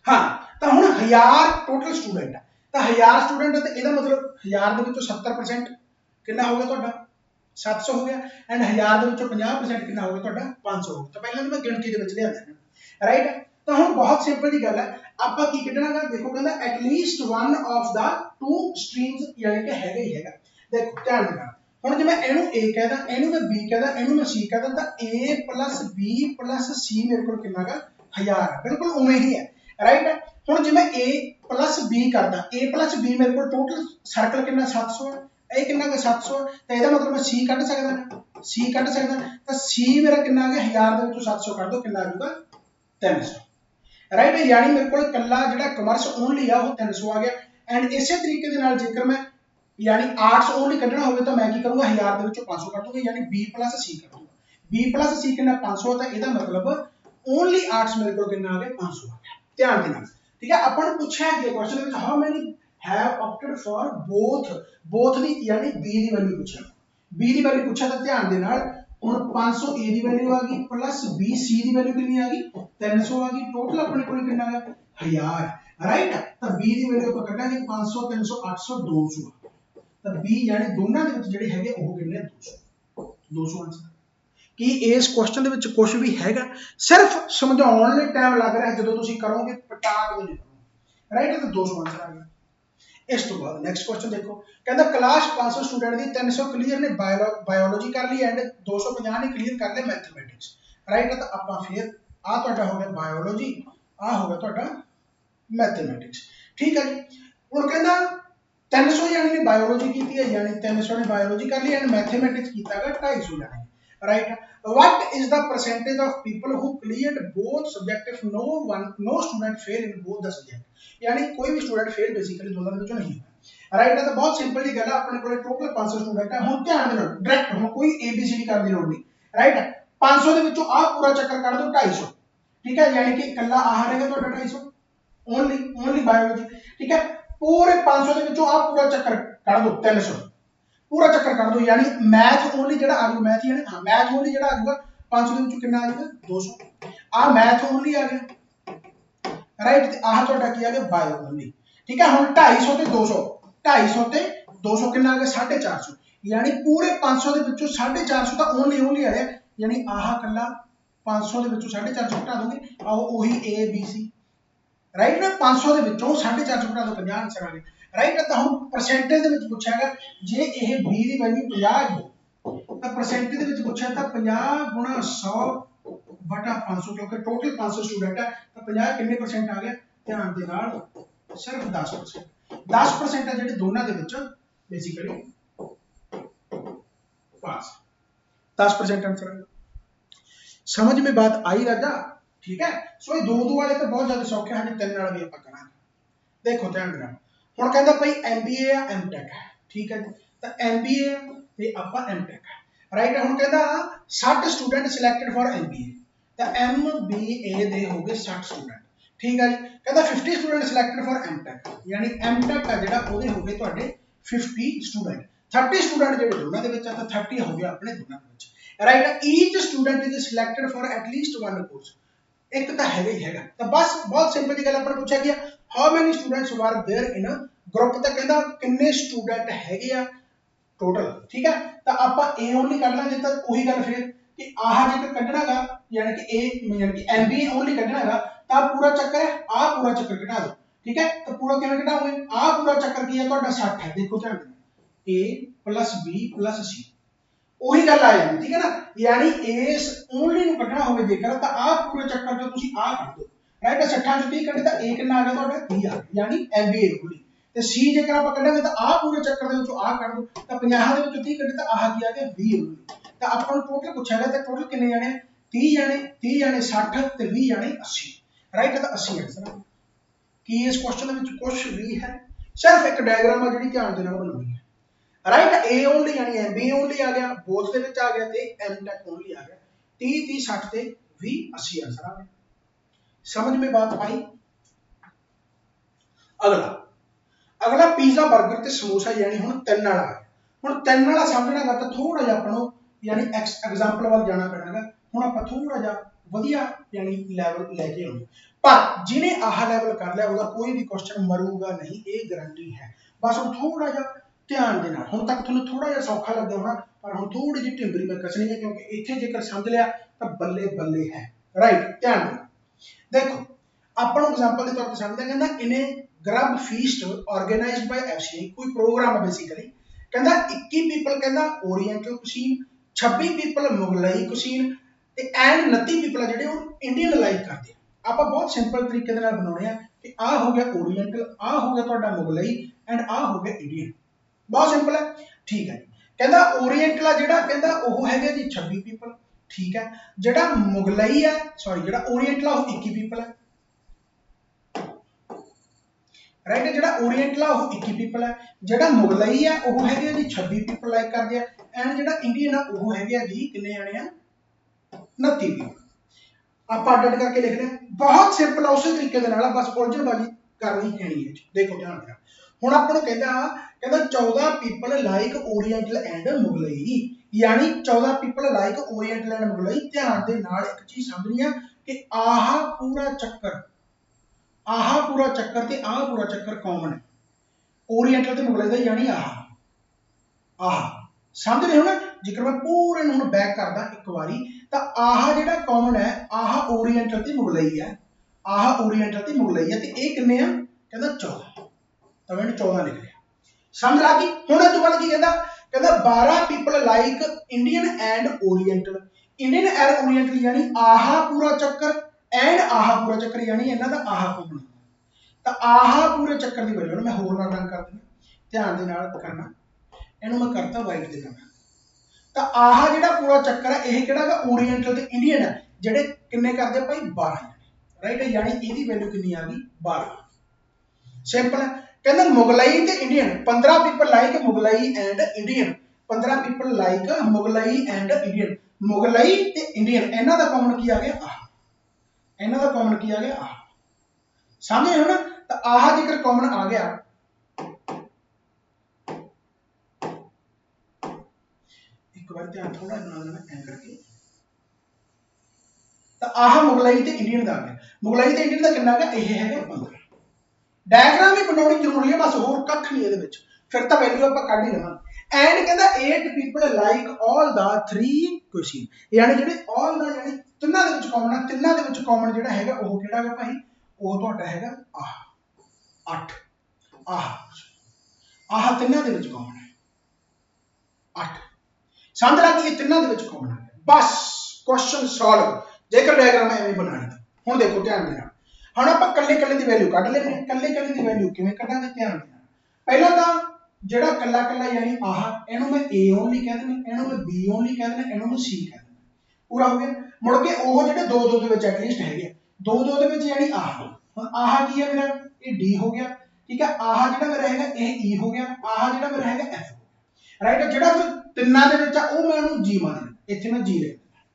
हाँ तो हुण 1000 टोटल स्टूडेंट है, तो 1000 स्टूडेंट है तो ਇਹਦਾ मतलब 1000 ਦੇ ਵਿੱਚੋਂ 70% कितना हो गया ਤੁਹਾਡਾ 700 हो गया, एंड 1000 ਦੇ ਵਿੱਚੋਂ 50% कितना हो गया ਤੁਹਾਡਾ 500 हो गया। तो पहले मैं गिनती ਦੇ ਵਿੱਚ ਲਿਆਂਦਾ, राइट। तो हुण बहुत सिंपल जी गल है, ਆਪਾਂ ਕੀ ਕੱਢਣਾਗਾ, ਦੇਖੋ ਕਹਿੰਦਾ at least one of the two streams, यानी कि हैगा ही हैगा। देखो ध्यान देना, ਹੁਣ ਜੇ ਮੈਂ ਇਹਨੂੰ A कहदा, ਇਹਨੂੰ मैं B कहदा, ਇਹਨੂੰ मैं C कहदा, ਤਾਂ A + B + C ਮੇਰੇ ਕੋਲ ਕਿੰਨਾ ਹੈਗਾ 1000, बिल्कुल उवें ही है, राइट। ਹੁਣ ਜੇ मैं A + B करदा, A + B ਮੇਰੇ ਕੋਲ टोटल सर्कल कितना 700 है, ਇਹ ਕਿੰਨਾ ਹੈ 700, ਤਾਂ ਇਹਦਾ ਮਤਲਬ ਮੈਂ C ਕੱਢ ਸਕਦਾ ਨਾ, C ਕੱਢ ਸਕਦਾ, ਤਾਂ C ਮੇਰਾ ਕਿੰਨਾ ਆ ਗਿਆ 1000 ਦੇ ਵਿੱਚੋਂ 700 ਕੱਢ ਦੋ, ਕਿੰਨਾ ਆ ਜਾਊਗਾ 300, ਰਾਈਟ। ਯਾਨੀ ਮੇਰੇ ਕੋਲ ਕੱਲਾ ਜਿਹੜਾ ਕਮਰਸ ਓਨਲੀ ਆ ਉਹ 300 ਆ ਗਿਆ। ਐਂਡ ਇਸੇ ਤਰੀਕੇ ਦੇ ਨਾਲ ਜੇਕਰ ਮੈਂ यानी आर्ट्स ओनली कढ़ना होवे तो मैं की करूंगा 1000 ਦੇ ਵਿੱਚੋਂ 500 ਕੱਢ ਦੂੰਗਾ, यानी B + C कर दूंगा। B + C कितना 500, ਤਾਂ ਇਹਦਾ मतलब ओनली आर्ट्स मेरे को कितना आ गया 500 आ गया। ध्यान देना, ठीक है। अपन पूछा है क्वेश्चन में how many have opted for both the, यानी B दी वैल्यू पूछा, B दी वैल्यू पूछा, तो ध्यान दे नाल ਹੁਣ 500 A ਦੀ वैल्यू आ गई प्लस B C ਦੀ वैल्यू कितनी आ गई 300 आ गई, टोटल अपने को कितना आ गया 1000, राइट। तो B ਦੀ वैल्यू ਆਪਾਂ ਕੱਢਾਂਗੇ 500 300 800 200, ਤਾਂ B यानी ਦੋਨਾਂ ਦੇ ਵਿੱਚ ਜਿਹੜੇ ਹੈਗੇ ਉਹ ਕਿੰਨੇ 200 ਆਨਸਰ। ਕੀ ਇਸ ਕੁਐਸਚਨ ਦੇ ਵਿੱਚ ਕੁਝ ਵੀ ਹੈਗਾ, ਸਿਰਫ ਸਮਝਾਉਣ ਲਈ ਟਾਈਮ ਲੱਗ ਰਿਹਾ, ਜਦੋਂ ਤੁਸੀਂ ਕਰੋਗੇ ਪਟਾਕ ਦੇ ਨਿਕਲੋ, ਰਾਈਟ। ਤਾਂ 200 ਆਨਸਰ ਆ ਗਿਆ। ਇਸ ਤੋਂ ਬਾਅਦ ਨੈਕਸਟ ਕੁਐਸਚਨ ਦੇਖੋ, ਕਹਿੰਦਾ ਕਲਾਸ 500 ਸਟੂਡੈਂਟ ਦੀ 300 ਕਲੀਅਰ ਨੇ ਬਾਇਓਲੋਜੀ ਕਰ ਲਈ ਐਂਡ 250 ਨੇ ਕਲੀਅਰ ਕਰ ਲਿਆ ਮੈਥਮੈਟਿਕਸ, ਰਾਈਟ। ਤਾਂ ਆਪਾਂ ਫਿਰ ਆ ਤੁਹਾਡਾ ਹੋ ਗਿਆ ਬਾਇਓਲੋਜੀ, ਆ ਹੋ ਗਿਆ ਤੁਹਾਡਾ मैथमेटिक्स, ठीक है जी। ਹੁਣ ਕਹਿੰਦਾ 300 ਜਾਨੀ ਨੇ ਬਾਇਓਲੋਜੀ ਕੀਤੀ ਹੈ, यानी 300 ने बायोलॉजी कर ली एंड मैथमेटिक्स कीता है 250 जाने, right. What is the percentage of people who cleared both subject if no student fail in both the subject, यानी कोई भी स्टूडेंट फेल बेसिकली दोनों ਦੇ ਵਿੱਚੋਂ नहीं है, राइट। तो बहुत सिंपल जी गल है, अपने कोले टोटल 500 स्टूडेंट है। ਹੁਣ ਧਿਆਨ ਦੇ ਨਾਲ डायरेक्ट ਹੁਣ ਕੋਈ ABCD ਕਰਨ ਦੀ ਲੋੜ ਨਹੀਂ, राइट। 500 ਦੇ ਵਿੱਚੋਂ ਆ ਪੂਰਾ ਚੱਕਰ ਕੱਢ ਦਿਓ 250, ठीक है, यानी कि इकल्ला आ रहेगा ਤੁਹਾਡਾ 250 ओनली बायोलॉजी, ठीक है। पूरे 500 ਦੇ ਵਿੱਚੋਂ ਆ ਪੂਰਾ ਚੱਕਰ ਕੱਢ ਦੋ 300, पूरा चक्कर कर दो, यानी मैथ ओनली जेड़ा आ गया, मैथ यानी हां मैथ ओनली जेड़ा आ जाएगा 500 ਦੇ ਵਿੱਚੋਂ ਕਿੰਨਾ ਆ ਜਾਏਗਾ 200, आ मैथ ओनली आ गया, राइट। ਤੇ ਆਹ ਤੁਹਾਡਾ ਕੀ ਆ ਗਿਆ बायो ओनली, ठीक है। ਹੁਣ 250 ਤੇ 200, 250 ਤੇ 200 ਕਿੰਨਾ ਆ ਗਿਆ 450, यानी पूरे 500 ਦੇ ਵਿੱਚੋਂ 450 ਤਾਂ ओनली ਆ ਰਿਹਾ, यानी ਆਹ ਕੱਲਾ 500 ਦੇ ਵਿੱਚੋਂ 450 ਘਟਾ ਦੋਗੇ, ਆਓ ਉਹੀ A B C, राइट ना। 500 ਦੇ ਵਿੱਚੋਂ 450 ਘਟਾ ਦੋ 50 ਆਨਸਰ ਆ ਗਿਆ, राइट। ਤਾਂ ਹੁਣ ਪਰਸੈਂਟੇਜ ਦੇ ਵਿੱਚ ਪੁੱਛਿਆਗਾ, ਜੇ ਇਹ B ਦੀ ਵੈਲਿਊ 50 ਹੈ ਤਾਂ ਪਰਸੈਂਟੇਜ ਦੇ ਵਿੱਚ ਪੁੱਛਿਆ ਤਾਂ 50 ਗੁਣਾ 100 ਬਟਾ 500, ਕਿਉਂਕਿ ਟੋਟਲ 500 ਸਟੂਡੈਂਟ ਹੈ ਤਾਂ 50 ਕਿੰਨੇ ਪਰਸੈਂਟ ਆ ਗਿਆ, ਧਿਆਨ ਦੇ ਨਾਲ ਸਿਰਫ 10%, 10% ਹੈ ਜਿਹੜੇ ਦੋਨਾਂ ਦੇ ਵਿੱਚ ਬੇਸਿਕਲੀ पास, 10% आंसर है। समझ में बात आई राजा, ठीक है। सो ये 2 वाले तो बहुत ज्यादा सौखे हैं, 3 वाला भी ਆਪਾਂ ਕਰਾਂਗੇ। देखो ध्यान देना, ਹੁਣ ਕਹਿੰਦਾ ਭਾਈ MBA या MTech है, ठीक है। तो MBA ਤੇ ਆਪਾਂ MTech है, राइट। ਹੁਣ ਕਹਿੰਦਾ 60 स्टूडेंट सिलेक्टेड फॉर MBA, तो MBA ਦੇ ਹੋ ਗਏ 60 स्टूडेंट, ठीक है जी। ਕਹਿੰਦਾ 50 स्टूडेंट सिलेक्टेड फॉर MTech, यानी MTech ਆ ਜਿਹੜਾ ਉਹਦੇ ਹੋ ਗਏ ਤੁਹਾਡੇ 50 स्टूडेंट, 30 स्टूडेंट ਜਿਹੜੇ ਦੋਨਾਂ ਦੇ ਵਿੱਚ ਆ ਤਾਂ 30 ਹੋ ਗਿਆ ਆਪਣੇ ਦੋਨਾਂ ਦੇ ਵਿੱਚ, right. Each student is selected for at least one course, एक तो हैगा ही हैगा। तो बस बहुत सिंपल जी गल अपन पूछा गया how many students were there in group, तो कहंदा किन्ने स्टूडेंट हैगे आ टोटल, ठीक है। तो आप ए ओनली कर लांगे, तो वही गल फिर कि आह जेकर कढनागा, यानी कि ए यानी कि MBA ओनली कढनागा, तो पूरा चक्कर है आ पूरा चक्कर घटा दो, ठीक है। तो पूरा किवें घटाओगे, आ पूरा चक्कर की है ਤੁਹਾਡਾ 60 है, देखो ध्यान देना A + B + C, ਉਹੀ ਗੱਲ ਆ ਜਾਂਦੀ, ठीक है ना। यानी इस ओनली ਨੂੰ ਕੱਢਣਾ ਹੋਵੇ ਜੇਕਰ ਤਾਂ ਆ ਪੂਰੇ ਚੱਕਰ ਤੋਂ ਤੁਸੀਂ ਆ ਕੱਢ ਦੋ, ਰਾਈਟ। 60 ਚੋਂ 30 ਕੱਢੇ ਤਾਂ A ਕਿੰਨਾ ਆ ਗਿਆ ਤੁਹਾਡਾ 30 ਆ ਗਿਆ, यानी MBA ਓਨਲੀ। ਤੇ C ਜੇਕਰ ਆਪਾਂ ਕੱਢਾਂਗੇ ਤਾਂ ਆ ਪੂਰੇ ਚੱਕਰ ਦੇ ਵਿੱਚੋਂ ਆ ਕੱਢ ਦੋ, ਤਾਂ 50 ਦੇ ਵਿੱਚੋਂ 30 ਕੱਢੇ ਤਾਂ ਆਹ ਕੀ ਆ ਗਿਆ 20 ਓਨਲੀ। ਤਾਂ ਆਪਾਂ ਨੂੰ ਟੋਟਲ ਪੁੱਛਿਆ ਗਿਆ ਤਾਂ ਟੋਟਲ ਕਿੰਨੇ ਜਾਣੇ 30 ਜਾਣੇ 60 ਤੇ 20 ਜਾਣੇ 80, ਰਾਈਟ। ਤਾਂ 80 ਆਨਸਰ। ਕੀ ਇਸ ਕੁਐਸਚਨ ਦੇ ਵਿੱਚ ਕੁਝ ਵੀ ਹੈ सिर्फ एक डायग्राम है जी ध्यान देना बनानी है राइट। ए ओनली यानी एम बी ओनली आ गया, बोथ के आ गया, एम टेक ओनली आ गया। 30 30 60 से 20 80 आंसर आ गया। समझ में बात आई। अगला अगला पिज़्ज़ा बर्गर ते समोसा यानी हुण 3 वाला आ गया। हुण 3 वाला समझना गा तो थोड़ा जिहा आपनों यानी एग्जांपल वाल जाना पैणागा। हुण आपां थोड़ा जिहा वधिया यानी लैवल लेके आउणे, पर जिहने आह लैवल कर लिया उसका कोई भी क्वेश्चन मरूगा नहीं, ये गारंटी है। बस हुण थोड़ा जिहा ध्यान देना। हुण तक तुहानूं थोड़ा जिहा सौखा लग्या होना, पर हुण थोड़ी जी टिंबरी मैं कसनी है, क्योंकि इत्थे जेकर समझ लिया तो बल्ले बल्ले है। राइट, ध्यान देना। देखो ਆਪਾਂ ਨੂੰ एग्जांपल के तौर पर समझते कहना इन्हें grub feast organized by FCI, कोई प्रोग्राम है बेसिकली। कहना 21 पीपल कहना oriental cuisine, 26 people Mughlai cuisine ते एंड 29 पीपल ਜਿਹੜੇ ਉਹ ਇੰਡੀਅਨ ਲਾਈਕ ਕਰਦੇ ਆ। ਆਪਾਂ ਬਹੁਤ ਸਿੰਪਲ ਤਰੀਕੇ ਦੇ ਨਾਲ ਬਣਾਉਣੇ ਆ ਕਿ ਆ ਹੋ ਗਿਆ ओरिएंटल, आ हो गया ਤੁਹਾਡਾ ਮੁਗਲਈ एंड आ हो गया इंडियन। बहुत सिंपल है, ठीक है। कहना ओरिएंटल ਜਿਹੜਾ ਕਹਿੰਦਾ ਉਹ ਹੈਗਾ ਜੀ 26 पीपल, ठीक है। ਜਿਹੜਾ ਮੁਗਲਈ ਹੈ सॉरी ਜਿਹੜਾ ओरिएंटल ਉਹ 21 पीपल है, राइट। ਜਿਹੜਾ ओरिएंटल ਉਹ 21 पीपल है, ਜਿਹੜਾ ਮੁਗਲਈ ਹੈ ਉਹ ਹੈਗੇ ਜੀ 26 पीपल ਲਾਈਕ ਕਰਦੇ ਆ, ਐਂਡ ਜਿਹੜਾ ਇੰਡੀਅਨ ਆ ਉਹ ਹੈਗੇ ਜੀ ਕਿੰਨੇ ਜਾਣੇ ਆ 29 पीपल। ਆਪਾਂ ਅੱਡ करके लिख रहे हैं, बहुत सिंपल है। उसी तरीके ਦੇ ਨਾਲ बस उलझणबाजी करनी है नहीं है। देखो ध्यान देना। ਹੁਣ ਆਪਾਂ ਨੂੰ ਕਹਿੰਦਾ 14 people like oriental and Mughlai, यानी 14 people like oriental and Mughlai. ध्यान दे नाल एक चीज समझनी है कि आह पूरा चक्कर ते आह पूरा चक्कर कॉमन है ओरिएंटल ते मुगलई दा, यानी आह समझ रहे हो ना। जेकर मैं पूरे नूं बैक करदा एक बारी तो आह जिहड़ा कॉमन है, आह ओरिएंटल ते मुगलई है, आह ओरिएंटल ते मुगलई है, ते इह किन्ने आ कहंदा 14, तो मैंने 14 लिख लिया। समझ आ गई। हुण इस तो बाद की कहंदा 12 people like Indian and oriental, Indian and oriental यानी आह पूरा चक्कर एंड आह पूरा चक्कर, यानी इन्हां दा आह कॉमन। तो आह पूरे चक्कर की वैल्यू मैं होर नाल रंग कर देना, ध्यान दे नाल करना। इहनूं मैं करता वाइट दे नाल। तो आह जिहड़ा पूरा चक्कर है यह किहड़ा ओरिएंटल ते इंडियन है, जिहड़े किन्ने करदे भाई 12 जने, राइट। यानी इहदी वैल्यू कितनी आ गई 12। सिंपल है। कहना मुगलई ते Indian 15 people like Mughlai and Indian, 15 people like Mughlai and Indian. Mughlai ते इंडियन इन्हां दा कॉमन की आ गया आह, इन्हां दा कॉमन की आ गया आह। समझे हो ना। तो आह जेकर कॉमन आ गया, एक बार ध्यान थोड़ा बना देना ऐ करके। तो आह मुगलई ते इंडियन दा आ गया, मुगलई ते इंडियन दा कितना आ गया, यह है 15। डायग्राम ही बनानी जरूरी है, बस होर कख नहीं ये, फिर तो वैल्यू आप कढ़ ही लवांगे। एंड कहता 8 people like all the 3 question, यानी जिहड़े ऑल दा यानी तिन्हां दे विच कॉमन है, तिन्हां दे विच कॉमन जिहड़ा हैगा ओह किहड़ा है भाई, ओह तुहाडा हैगा आह 8। आह तिन्हां दे विच कॉमन है 8। समझ ला कि ये तिन्हां दे विच कॉमन है। बस क्वेश्चन सॉल्व। जेकर डायग्राम एवें बनानी हुण देखो ध्यान देना। हम आप कल्ले कल्ले की वैल्यू कढ़ लेने, कल्ले कल्ले की वैल्यू किवें कढ़ांगे ध्यान देना। पहला तो जिहड़ा कल्ला कल्ला यानी आह, इहनूं मैं ए ओनली कह देना, इहनूं मैं बी ओनली कह देना, इहनूं मैं सी कह देना, पूरा हो गया। मुड़ के ओह जिहड़े दो दो दे विच एटलीस्ट हैगे, दो दो दे विच यानी आह। हुण आह की है मेरा, ये डी हो गया, ठीक है। आह जिहड़ा मेरा हैगा यह ई हो गया, आह जिहड़ा मेरा हैगा एफ हो गया, राइट। जिहड़ा फिर तिन्नां दे विच आ ओह मैं उहनूं जी मान देना, इत्थे मैं जी लिख देना,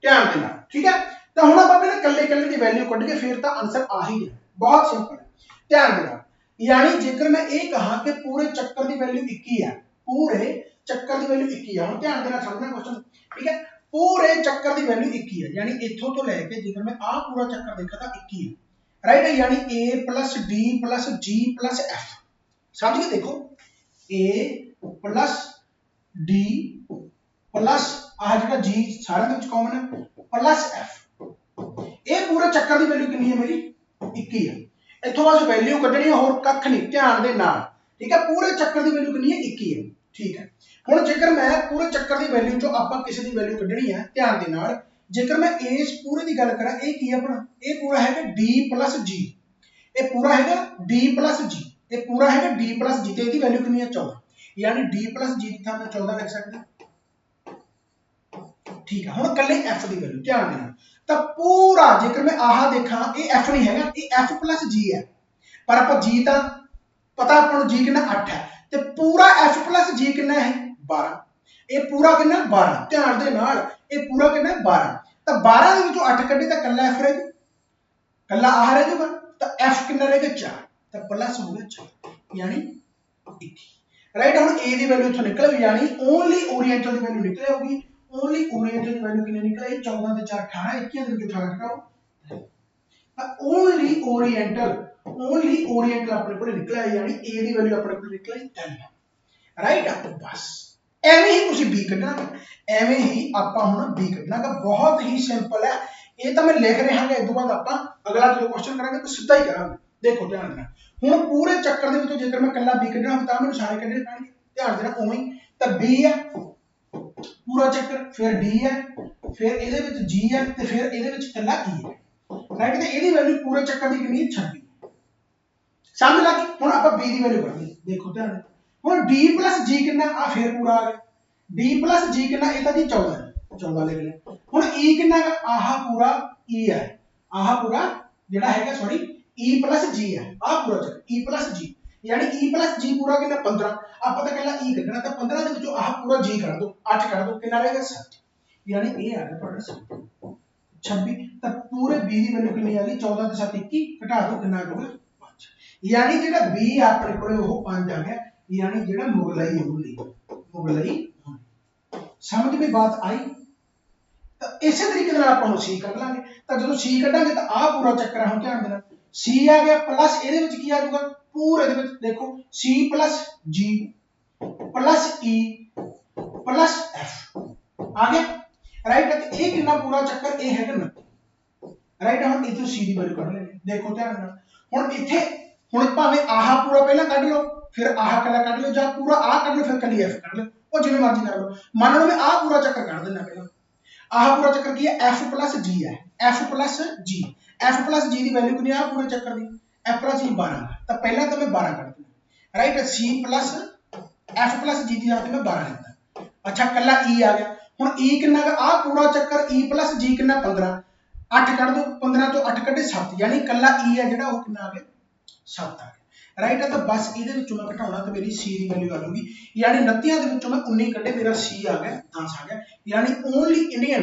ध्यान देना, ठीक है। तो हुण आपां पहले कल्ले कल्ले की वैल्यू कढ़ के फिर तो आंसर आ ही है। बहुत सिंपल है, ध्यान देना। यानी जेकर मैं ये कहा कि पूरे चक्कर की वैल्यू 21 है, पूरे चक्कर की वैल्यू 21 है, ध्यान देना समझना क्वेश्चन, ठीक है। पूरे चक्कर की वैल्यू 21 है, यानी इथों तो लैके जेकर मैं आ पूरा चक्कर देखा तो 21 है, राइट। यानी ए प्लस डी प्लस जी प्लस एफ, समझ गए। देखो ए प्लस डी प्लस आ जो जी सारे कॉमन है प्लस एफ, ये पूरे चक्कर की वैल्यू कितनी है मेरी 21 है। इथों बस वैल्यू कढ़नी है, होर कख नहीं, ध्यान दे नाल, ठीक है। पूरे चक्कर की वैल्यू कितनी है 21 है, ठीक है। हुण जेकर मैं पूरे चक्कर की वैल्यू चो आपां किसी की वैल्यू कढ़नी है, ध्यान दे नाल। जेकर मैं इस पूरे की गल करा, ये की है अपना, ये पूरा है डी प्लस जी, ये पूरा है डी प्लस जी, ये पूरा है डी प्लस जी, तो इसकी वैल्यू कितनी है 14, यानी डी प्लस जी की थां मैं 14 लिख सकदा, ठीक है। हुण कल्ले एफ की वैल्यू ध्यान देना। तो पूरा जेकर मैं आह देखा, ये एफ नहीं है, ये एफ प्लस जी है, पर आप जी तो पता अपन जी कितना 8 है ते पूरा f प्लस जी कितना है 12 ये पूरा कितना 12 ध्यान दे नाल ये पूरा कितना 12 तो 12 ਦੇ ਵਿੱਚੋਂ 8 ਕੱਢੇ ਤਾਂ ਕੱਲਾ f ਰਹਿ ਜੂ ਕੱਲਾ ਆਹ ਰਹਿ ਜੂਗਾ ਤਾਂ f ਕਿੰਨਾ ਰਹਿ ਗਿਆ 4 ਤਾਂ ਪਲੱਸ ਹੋ ਗਿਆ 4 यानी 21 राइट हम a ਦੀ ਵੈਲਿਊ ਇੱਥੋਂ ਨਿਕਲ ਗਈ यानी ओनली ओरिएंटल ਦੀ ਵੈਲਿਊ ਨਿਕਲ ਆਊਗੀ ओनली ओरिएंटल ਦੀ ਵੈਲਿਊ ਕਿੰਨੀ ਨਿਕਲ ਆਈ 14 ਤੇ 4 18 21 ਦੇ ਵਿੱਚੋਂ 18 ਘਟਾਓ ओनली ओरिएंटल अपने को निकला है यानी a ਦੀ ਵੈਲਿਊ ਆਪਣੇ ਕੋਲ ਨਿਕਲ ਆਈ 10 ਰਾਈਟ ਆ ਬਸ ਐਵੇਂ ਹੀ ਤੁਸੀਂ b ਕੱਢਣਾ ਐਵੇਂ ਹੀ ਆਪਾਂ ਹੁਣ b ਕੱਢਣਾਗਾ ਬਹੁਤ ਹੀ ਸਿੰਪਲ ਹੈ ਇਹ ਤਾਂ ਮੈਂ ਲਿਖ ਰਿਹਾ ਹਾਂ ਇਸ ਤੋਂ ਬਾਅਦ ਆਪਾਂ ਅਗਲਾ ਜੋ ਕੁਐਸਚਨ ਕਰਾਂਗੇ ਤਾਂ ਸਿੱਧਾ ਹੀ ਕਰਾਂਗੇ ਦੇਖੋ ਧਿਆਨ ਨਾਲ ਹੁਣ ਪੂਰੇ ਚੱਕਰ ਦੇ ਵਿੱਚੋਂ ਜੇਕਰ ਮੈਂ ਕੱਲਾ b ਕੱਢਣਾ ਹੁੰਦਾ ਤਾਂ ਮੈਨੂੰ ਸਾਰੇ ਕੱਢਣੇ ਪੈਣਗੇ ਧਿਆਨ ਦੇਣਾ ਉਵੇਂ ਹੀ ਤਾਂ b ਹੈ ਪੂਰਾ ਚੱਕਰ ਫਿਰ d ਹੈ ਫਿਰ ਇਹਦੇ ਵਿੱਚ g ਹੈ ਤੇ ਫਿਰ ਇਹਦੇ ਵਿੱਚ ਕੱਲਾ e ਹੈ ਰਾਈਟ ਤੇ ਇਹਦੀ ਵੈਲਿਊ ਪੂਰੇ ਚੱਕਰ ਦੀ ਕਿੰਨੀ ਹੈ 26 ਸਮਝ ਲੱਗੀ ਹੁਣ ਆਪਾਂ b ਦੀ ਵੈਲਿਊ ਕੱਢਣੀ ਦੇਖੋ ਧਿਆਨ ਨਾਲ ਹੁਣ d g ਕਿੰਨਾ ਆ ਫਿਰ ਪੂਰਾ ਆ ਗਿਆ d g ਕਿੰਨਾ ਇਹ ਤਾਂ ਜੀ 14 14 ਲਿਖ ਲਿਆ ਹੁਣ e ਕਿੰਨਾ ਆਹ ਪੂਰਾ e ਹੈ ਆਹ ਪੂਰਾ ਜਿਹੜਾ ਹੈਗਾ ਸੌਰੀ e g ਹੈ ਆਹ ਪੂਰਾ ਚੱਕਰ e g यानी e g पूरा कितना 15 ਆਪਾਂ ਤਾਂ ਕਹਿੰਦਾ e ਕੱਢਣਾ ਤਾਂ 15 ਦੇ ਵਿੱਚੋਂ ਆਹ ਪੂਰਾ g ਕੱਢ ਦੋ 8 ਕੱਢ ਦੋ ਕਿੰਨਾ ਰਹੇਗਾ 7 यानी ਇਹ ਆ ਗਿਆ ਤੁਹਾਡਾ 26 ਤਾਂ ਪੂਰੇ b ਦੀ ਵੈਲਿਊ ਕਿੰਨੀ ਆ ਗਈ 14 ਤੇ 7 21 ਘਟਾ ਦੋ ਕਿੰਨਾ ਹੋਗਾ 5 यानी ਜਿਹੜਾ b ਆਪਣੇ ਕੋਲੇ ਉਹ 5 ਆ ਗਿਆ यानी ਜਿਹੜਾ ਮੁਗਲਈ ਮੁਗਲਈ ਸਮਝ में बात आई ਤਾਂ ਇਸੇ ਤਰੀਕੇ ਨਾਲ ਆਪਾਂ ਨੂੰ c ਕੱਢ ਲਾਂਗੇ ਤਾਂ ਜਦੋਂ c ਕੱਢਾਂਗੇ ਤਾਂ ਆਹ ਪੂਰਾ ਚੱਕਰ ਹੁਣ ਧਿਆਨ ਦੇਣਾ c ਆ ਗਿਆ ਪਲੱਸ ਇਹਦੇ ਵਿੱਚ ਕੀ ਆ ਜਾਊਗਾ पूरे ਦੇ ਵਿੱਚ ਦੇਖੋ c g e f ਆ ਗਿਆ ਰਾਈਟ ਤੇ ਇਹ ਕਿੰਨਾ ਪੂਰਾ ਚੱਕਰ ਇਹ ਹੈਗਾ 29 ਰਾਈਟ ਹੁਣ ਇੱਥੇ c ਦੀ ਵੈਲਿਊ ਕੱਢ ਲੈਣੀ ਦੇਖੋ ਧਿਆਨ ਨਾਲ ਹੁਣ ਇੱਥੇ ਹੁਣ ਭਾਵੇਂ ਆਹ ਪੂਰਾ ਪਹਿਲਾਂ ਕੱਢ ਲਓ ਫਿਰ ਆਹ ਕੱਲਾ ਕੱਢ ਲਓ ਜਾਂ ਪੂਰਾ ਆਹ ਕੱਢ ਲਓ ਫਿਰ ਕੱਲੀ f ਕੱਢ ਲਓ ਉਹ ਜਿਵੇਂ ਮਰਜ਼ੀ ਕਰ ਲਓ ਮੰਨ ਲਓ ਮੈਂ ਆਹ ਪੂਰਾ ਚੱਕਰ ਕੱਢ ਦਿੰਦਾ ਪਹਿਲਾਂ ਆਹ ਪੂਰਾ ਚੱਕਰ ਕੀ ਹੈ f g ਹੈ f g ਦੀ ਵੈਲਿਊ ਕਿੰਨੀ ਆ ਪੂਰੇ ਚੱਕਰ ਦੀ f g 12 ਤਾਂ ਪਹਿਲਾਂ ਤਾਂ ਮੈਂ 12 ਕੱਢ ਦਿੰਦਾ ਰਾਈਟ c f g ਦੀ ਜਗ੍ਹਾ ਤੇ ਮੈਂ 12 ਲਿਖਦਾ ਅੱਛਾ ਕੱਲਾ e ਆ ਗਿਆ ਹੁਣ e ਕਿੰਨਾ ਹੈ ਆ ਪੂਰਾ ਚੱਕਰ e g ਕਿੰਨਾ 15 8 ਕੱਢ ਦੋ 15 ਤੋਂ 8 ਕੱਢੇ 7 ਯਾਨੀ ਕੱਲਾ e ਹੈ ਜਿਹੜਾ ਉਹ ਕਿੰਨਾ ਆ ਗਿਆ 7 ਆ ਗਿਆ ਰਾਈਟ ਤਾਂ ਬਸ ਇਹਦੇ ਵਿੱਚੋਂ ਮੈਂ ਘਟਾਉਣਾ ਤਾਂ ਮੇਰੀ c ਦੀ ਵੈਲਿਊ ਆ ਜਾਊਗੀ ਯਾਨੀ 29 ਦੇ ਵਿੱਚੋਂ ਮੈਂ 19 ਕੱਢੇ ਮੇਰਾ c ਆ ਗਿਆ 10 ਆ ਗਿਆ ਯਾਨੀ ਓਨਲੀ ਇੰਡੀਅਨ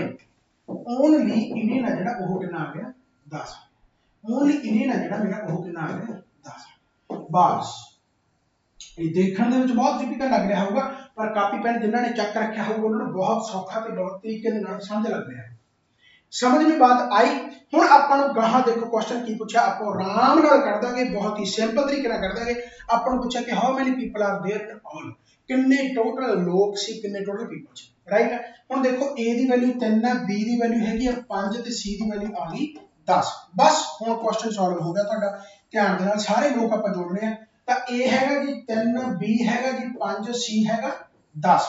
ਆ ਜਿਹੜਾ ਉਹ ਕਿੰਨਾ ਆ ਗਿਆ 10 ओनली इंडियन है ਜਿਹੜਾ ਮੇਰਾ ਉਹ ਕਿੰਨਾ ਆ ਗਿਆ 10 ਬਸ ਇਹ ਦੇਖਣ ਦੇ ਵਿੱਚ ਬਹੁਤ ਟਿਪੀਕਲ ਲੱਗ ਰਿਹਾ ਹੋਊਗਾ ਪਰ ਕਾਪੀ ਪੈਨ ਜਿਨ੍ਹਾਂ ਨੇ ਚੱਕ ਰੱਖਿਆ ਹੋਊਗਾ ਉਹਨਾਂ ਨੂੰ ਬਹੁਤ ਸੌਖਾ ਤੇ ਬਹੁਤ ਤਰੀਕੇ ਦੇ ਨਾਲ ਸਮਝ ਲੱਗ ਰਿਹਾ ਹੈ ਸਮਝ में बात आई ਹੁਣ ਆਪਾਂ ਨੂੰ ਗਾਹਾਂ ਦੇਖੋ ਕੁਐਸਚਨ ਕੀ ਪੁੱਛਿਆ ਆਪਾਂ ਆਰਾਮ ਨਾਲ ਕਰ ਦਾਂਗੇ ਬਹੁਤ ਹੀ ਸਿੰਪਲ ਤਰੀਕੇ ਨਾਲ ਕਰ ਦਾਂਗੇ ਆਪਾਂ ਨੂੰ ਪੁੱਛਿਆ ਕਿ how many people are there in all ਕਿੰਨੇ ਟੋਟਲ ਲੋਕ ਸੀ ਕਿੰਨੇ ਟੋਟਲ ਪੀਪਲ ਸੀ ਰਾਈਟ ਹੁਣ ਦੇਖੋ a ਦੀ ਵੈਲਿਊ 3 ਹੈ b ਦੀ ਵੈਲਿਊ ਹੈਗੀ ਆ 5 ਤੇ c ਦੀ ਵੈਲਿਊ ਆ ਗਈ 10 बस ਹੁਣ क्वेश्चन सॉल्व हो गया ਤੁਹਾਡਾ ਧਿਆਨ ਦੇ ਨਾਲ ਸਾਰੇ ਲੋਕ ਆਪਾਂ ਜੋੜ ਰਹੇ ਆ ਤਾਂ a ਹੈਗਾ ਜੀ 3 b ਹੈਗਾ ਜੀ 5 c ਹੈਗਾ 10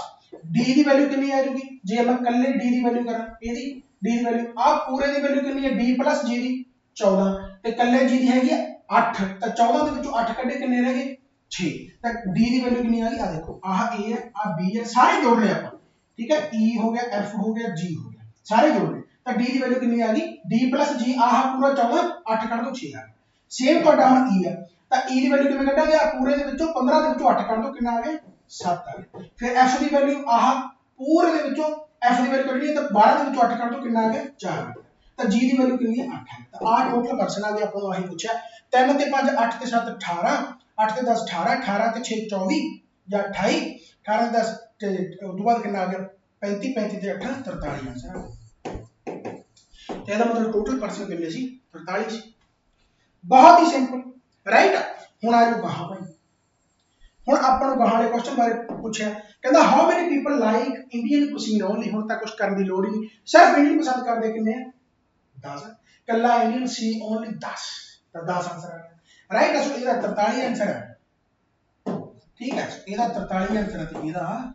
d ਦੀ ਵੈਲਿਊ ਕਿੰਨੀ ਆ ਜਾਊਗੀ ਜੇ ਮੈਂ ਕੱਲੇ d ਦੀ ਵੈਲਿਊ ਕਰਾਂ ਇਹਦੀ d ਦੀ ਵੈਲਿਊ ਆ ਪੂਰੇ ਦੀ ਵੈਲਿਊ ਕਿੰਨੀ ਹੈ d g ਦੀ 14 ਤੇ ਕੱਲੇ g ਦੀ ਹੈਗੀ 8 ਤਾਂ 14 ਦੇ ਵਿੱਚੋਂ 8 ਕੱਢੇ ਕਿੰਨੇ ਰਹਿ ਗਏ 6 ਤਾਂ d ਦੀ ਵੈਲਿਊ ਕਿੰਨੀ ਆ ਗਈ ਆ ਦੇਖੋ ਆਹ a ਹੈ ਆ b ਹੈ ਸਾਰੇ ਜੋੜ ਲਏ ਆਪਾਂ ਠੀਕ ਹੈ e ਹੋ ਗਿਆ f ਹੋ ਗਿਆ g ਹੋ ਗਿਆ ਸਾਰੇ ਜੋੜ ਲਏ ਤਾਂ d ਦੀ ਵੈਲਿਊ ਕਿੰਨੀ ਆ ਗਈ d g ਆਹ ਪੂਰਾ 14 8 ਕੱਢ ਦੋ 6 ਆ ਗਿਆ ਸੇਮ ਤੁਹਾਡਾ ਹੁਣ e ਆ ਤਾਂ e ਦੀ ਵੈਲਿਊ ਕਿਵੇਂ ਕੱਢਾਂਗੇ ਆ ਪੂਰੇ ਦੇ ਵਿੱਚੋਂ 15 ਦੇ ਵਿੱਚੋਂ 8 ਕੱਢ ਦੋ ਕਿੰਨਾ ਆ ਗਿਆ 7 ਆ ਗਿਆ ਫਿਰ f ਦੀ ਵੈਲਿਊ ਆਹ ਪੂਰੇ ਦੇ ਵਿੱਚੋਂ f ਦੀ ਵੈਲਿਊ ਕੱਢਣੀ ਹੈ ਤਾਂ 12 ਦੇ ਵਿੱਚੋਂ 8 ਕੱਢ ਦੋ ਕਿੰਨਾ ਆ ਗਿਆ 4 ਆ ਗਿਆ ਤਾਂ g ਦੀ ਵੈਲਿਊ ਕਿੰਨੀ ਹੈ 8 ਹੈ ਤਾਂ ਆ ਟੋਟਲ ਪਰਸਨ ਆ ਗਿਆ ਆਪਾਂ ਨੂੰ ਆਹੀ ਪੁੱਛਿਆ 3 ਤੇ 5 8 ਤੇ 7 18 8 ਤੇ 10 18 18 ਤੇ 6 24 ਜਾਂ 28 18 ਤੇ 10 ਤੇ ਉਸ ਤੋਂ ਬਾਅਦ ਕਿੰਨਾ ਆ ਗਿਆ 35 35 ਤੇ 8 43 ਆਂਸਰ ਆ ਤੇ ਇਹਦਾ ਮਤਲਬ ਟੋਟਲ ਪਰਸਨ ਕਿੰਨੇ ਸੀ 43 ਸੀ ਬਹੁਤ ਹੀ ਸਿੰਪਲ ਰਾਈਟ ਹੁਣ ਆ ਜਾਓ ਗਾਹਾਂ ਭਾਈ ਹੁਣ ਆਪਾਂ ਨੂੰ ਗਾਹਾਂ ਵਾਲੇ ਕੁਐਸਚਨ ਬਾਰੇ ਪੁੱਛਿਆ ਕਹਿੰਦਾ how many people like Indian cuisine only ਹੁਣ ਤਾਂ ਕੁਝ ਕਰਨ ਦੀ ਲੋੜ ਹੀ ਨਹੀਂ ਸਿਰਫ ਇੰਡੀਅਨ ਪਸੰਦ ਕਰਦੇ ਕਿੰਨੇ ਆ 10 ਕੱਲਾ ਇੰਡੀਅਨ ਸੀ ਓਨਲੀ 10 ਤਾਂ 10 ਆਂਸਰ ਆ ਗਿਆ ਰਾਈਟ ਅਸੋ ਇਹਦਾ 43 ਆਂਸਰ ਹੈ ਠੀਕ ਹੈ ਇਹਦਾ 43 ਆਂਸਰ ਹੈ ਤੇ ਇਹਦਾ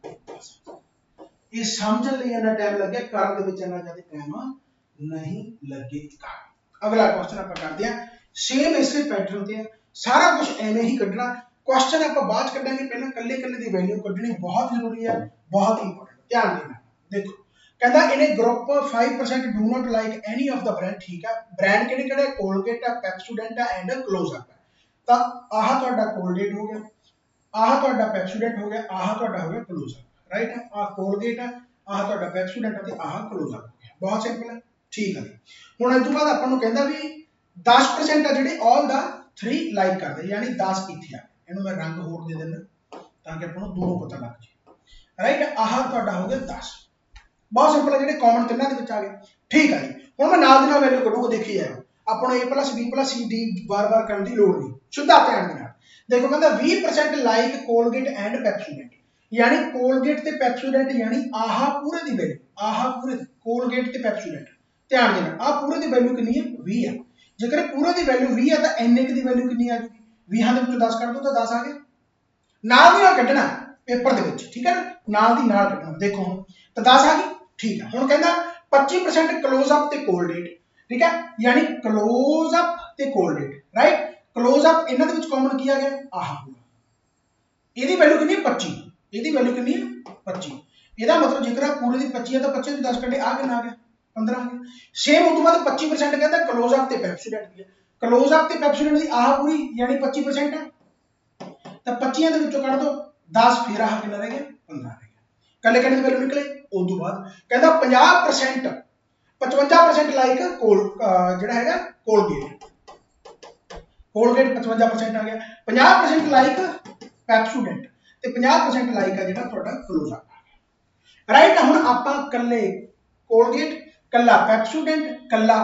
ਇਹ ਸਮਝਣ ਲਈ ਇੰਨਾ ਟਾਈਮ ਲੱਗਿਆ ਕਰਨ ਦੇ ਵਿੱਚ ਇੰਨਾ ਜ਼ਿਆਦਾ ਟਾਈਮ नहीं लगेगा अगला क्वेश्चन आप करते हैं सेम इसे पैटर्न ते सारा कुछ एवें ही कढना क्वेश्चन आप बाद कढांगे पहले कल्ले कल्ले दी वैल्यू कढनी बहुत जरूरी है बहुत इंपॉर्टेंट ध्यान देना देखो कहता in group 5% do not like any of the brand ठीक है ब्रांड किहड़े किहड़े कोलगेट है पेप्सोडेंट है एंड क्लोज अप है ਤਾਂ ਆਹ ਤੁਹਾਡਾ ਕੋਲਗੇਟ ਹੋ ਗਿਆ, ਆਹ ਤੁਹਾਡਾ ਪੈਪਸੂਡੈਂਟ ਹੋ ਗਿਆ, ਆਹ ਤੁਹਾਡਾ ਹੋ ਗਿਆ ਕਲੋਜ਼ਅਪ, ਰਾਈਟ। ਆਹ ਕੋਲਗੇਟ ਹੈ, ਆਹ ਤੁਹਾਡਾ ਪੈਪਸੂਡੈਂਟ ਤੇ ਆਹ ਕਲੋਜ਼ਅਪ ਹੋ ਗਿਆ। ਬਹੁਤ ਸਿੰਪਲ ਹੈ, ਠੀਕ ਹੈ ਜੀ। ਹੁਣ ਇਸ ਤੋਂ ਬਾਅਦ ਆਪਾਂ ਨੂੰ ਕਹਿੰਦਾ ਵੀ 10% ਆ ਜਿਹੜੇ ਆਲ ਦਾ 3 ਲਾਈਕ ਕਰਦੇ, ਯਾਨੀ 10 ਇੱਥੇ ਆ। ਇਹਨੂੰ ਮੈਂ ਰੰਗ ਹੋਰ ਦੇ ਦਿੰਦਾ ਤਾਂ ਕਿ ਆਪਾਂ ਨੂੰ ਦੂਰੋਂ ਪਤਾ ਲੱਗ ਜੇ, ਰਾਈਟ। ਆਹ ਤੁਹਾਡਾ ਹੋ ਗਿਆ 10। ਬਹੁਤ ਸਿੰਪਲ ਹੈ, ਜਿਹੜੇ ਕਾਮਨ ਤਿੰਨਾਂ ਦੇ ਵਿੱਚ ਆ ਗਏ, ਠੀਕ ਹੈ ਜੀ। ਹੁਣ ਮੈਂ ਨਾਲ ਦੀ ਨਾਲ ਵੈਲਿਊ ਕੱਢੂਗਾ, ਦੇਖੀ ਜਾਓ। ਆਪਾਂ ਨੂੰ a + b + c d ਵਾਰ-ਵਾਰ ਕਰਨ ਦੀ ਲੋੜ ਨਹੀਂ, ਸਿੱਧਾ ਧਿਆਨ ਦੇ ਨਾਲ देखो। कहता 20% लाइक कोलगेट एंड पेप्सोडेंट, यानी कोलगेट ते पेप्सोडेंट, यानी आह पूरे दी वैल्यू, आह पूरे कोलगेट ते पेप्सोडेंट, ध्यान देना आ पूरे दी वैल्यू कितनी है 20 है। जेकर पूरे दी वैल्यू 20 है तो एन दी वैल्यू कितनी आ जाएगी, 20 दे विचों 10 कट दो तो 10 आ गया। नाल दी नाल कटना पेपर दे विच, ठीक है ना, नाल दी नाल कटना। देखो हुण तो 10 आ गई, ठीक है। हुण कहंदा 25% क्लोज अप ते कोलगेट, ठीक है, यानी क्लोज अप ते कोलगेट, राइट। क्लोज अप इन्हां दे विच कॉमन की आ गया आह पूरा, ਇਹਦੀ ਵੈਲਿਊ ਕਿੰਨੀ ਹੈ 25, ਇਹਦੀ ਵੈਲਿਊ ਕਿੰਨੀ ਹੈ 25। ਇਹਦਾ ਮਤਲਬ ਜੇਕਰ ਪੂਰੇ ਦੀ 25 ਹੈ ਤਾਂ 25 ਤੋਂ 10 ਕੱਢੇ ਆ ਕਿੰਨਾ ਆ ਗਿਆ 15 ਆ ਗਿਆ। ਸੇਮ ਉਸ ਤੋਂ ਬਾਅਦ 25% ਕਹਿੰਦਾ ਕਲੋਜ਼ ਅਪ ਤੇ ਪੈਪਸੂਡੈਂਟ ਦੀ ਹੈ, ਕਲੋਜ਼ ਅਪ ਤੇ ਪੈਪਸੂਡੈਂਟ ਦੀ ਆਹ ਪੂਰੀ ਯਾਨੀ 25% ਹੈ, ਤਾਂ 25 ਦੇ ਵਿੱਚੋਂ ਕੱਢ ਦੋ 10, ਫਿਰ ਆਹ ਕਿੰਨਾ ਰਹਿ ਗਿਆ 15 ਰਹਿ ਗਿਆ। ਕੱਲੇ ਕੱਲੇ ਦੀ ਵੈਲਿਊ ਨਿਕਲੇ। ਉਸ ਤੋਂ ਬਾਅਦ ਕਹਿੰਦਾ 50% 55% ਲਾਈਕ ਜਿਹੜਾ ਹੈਗਾ ਕੋਲਗੇਟ, कोलगेट 55% आ गया, 50% लाइक पैप्सोडेंट ते 50% लाइक है जेड़ा ਤੁਹਾਡਾ क्लोज अप आ गया, राइट। ਹੁਣ ਆਪਾਂ ਕੱਲੇ कोलगेट, ਕੱਲਾ पैप्सोडेंट, ਕੱਲਾ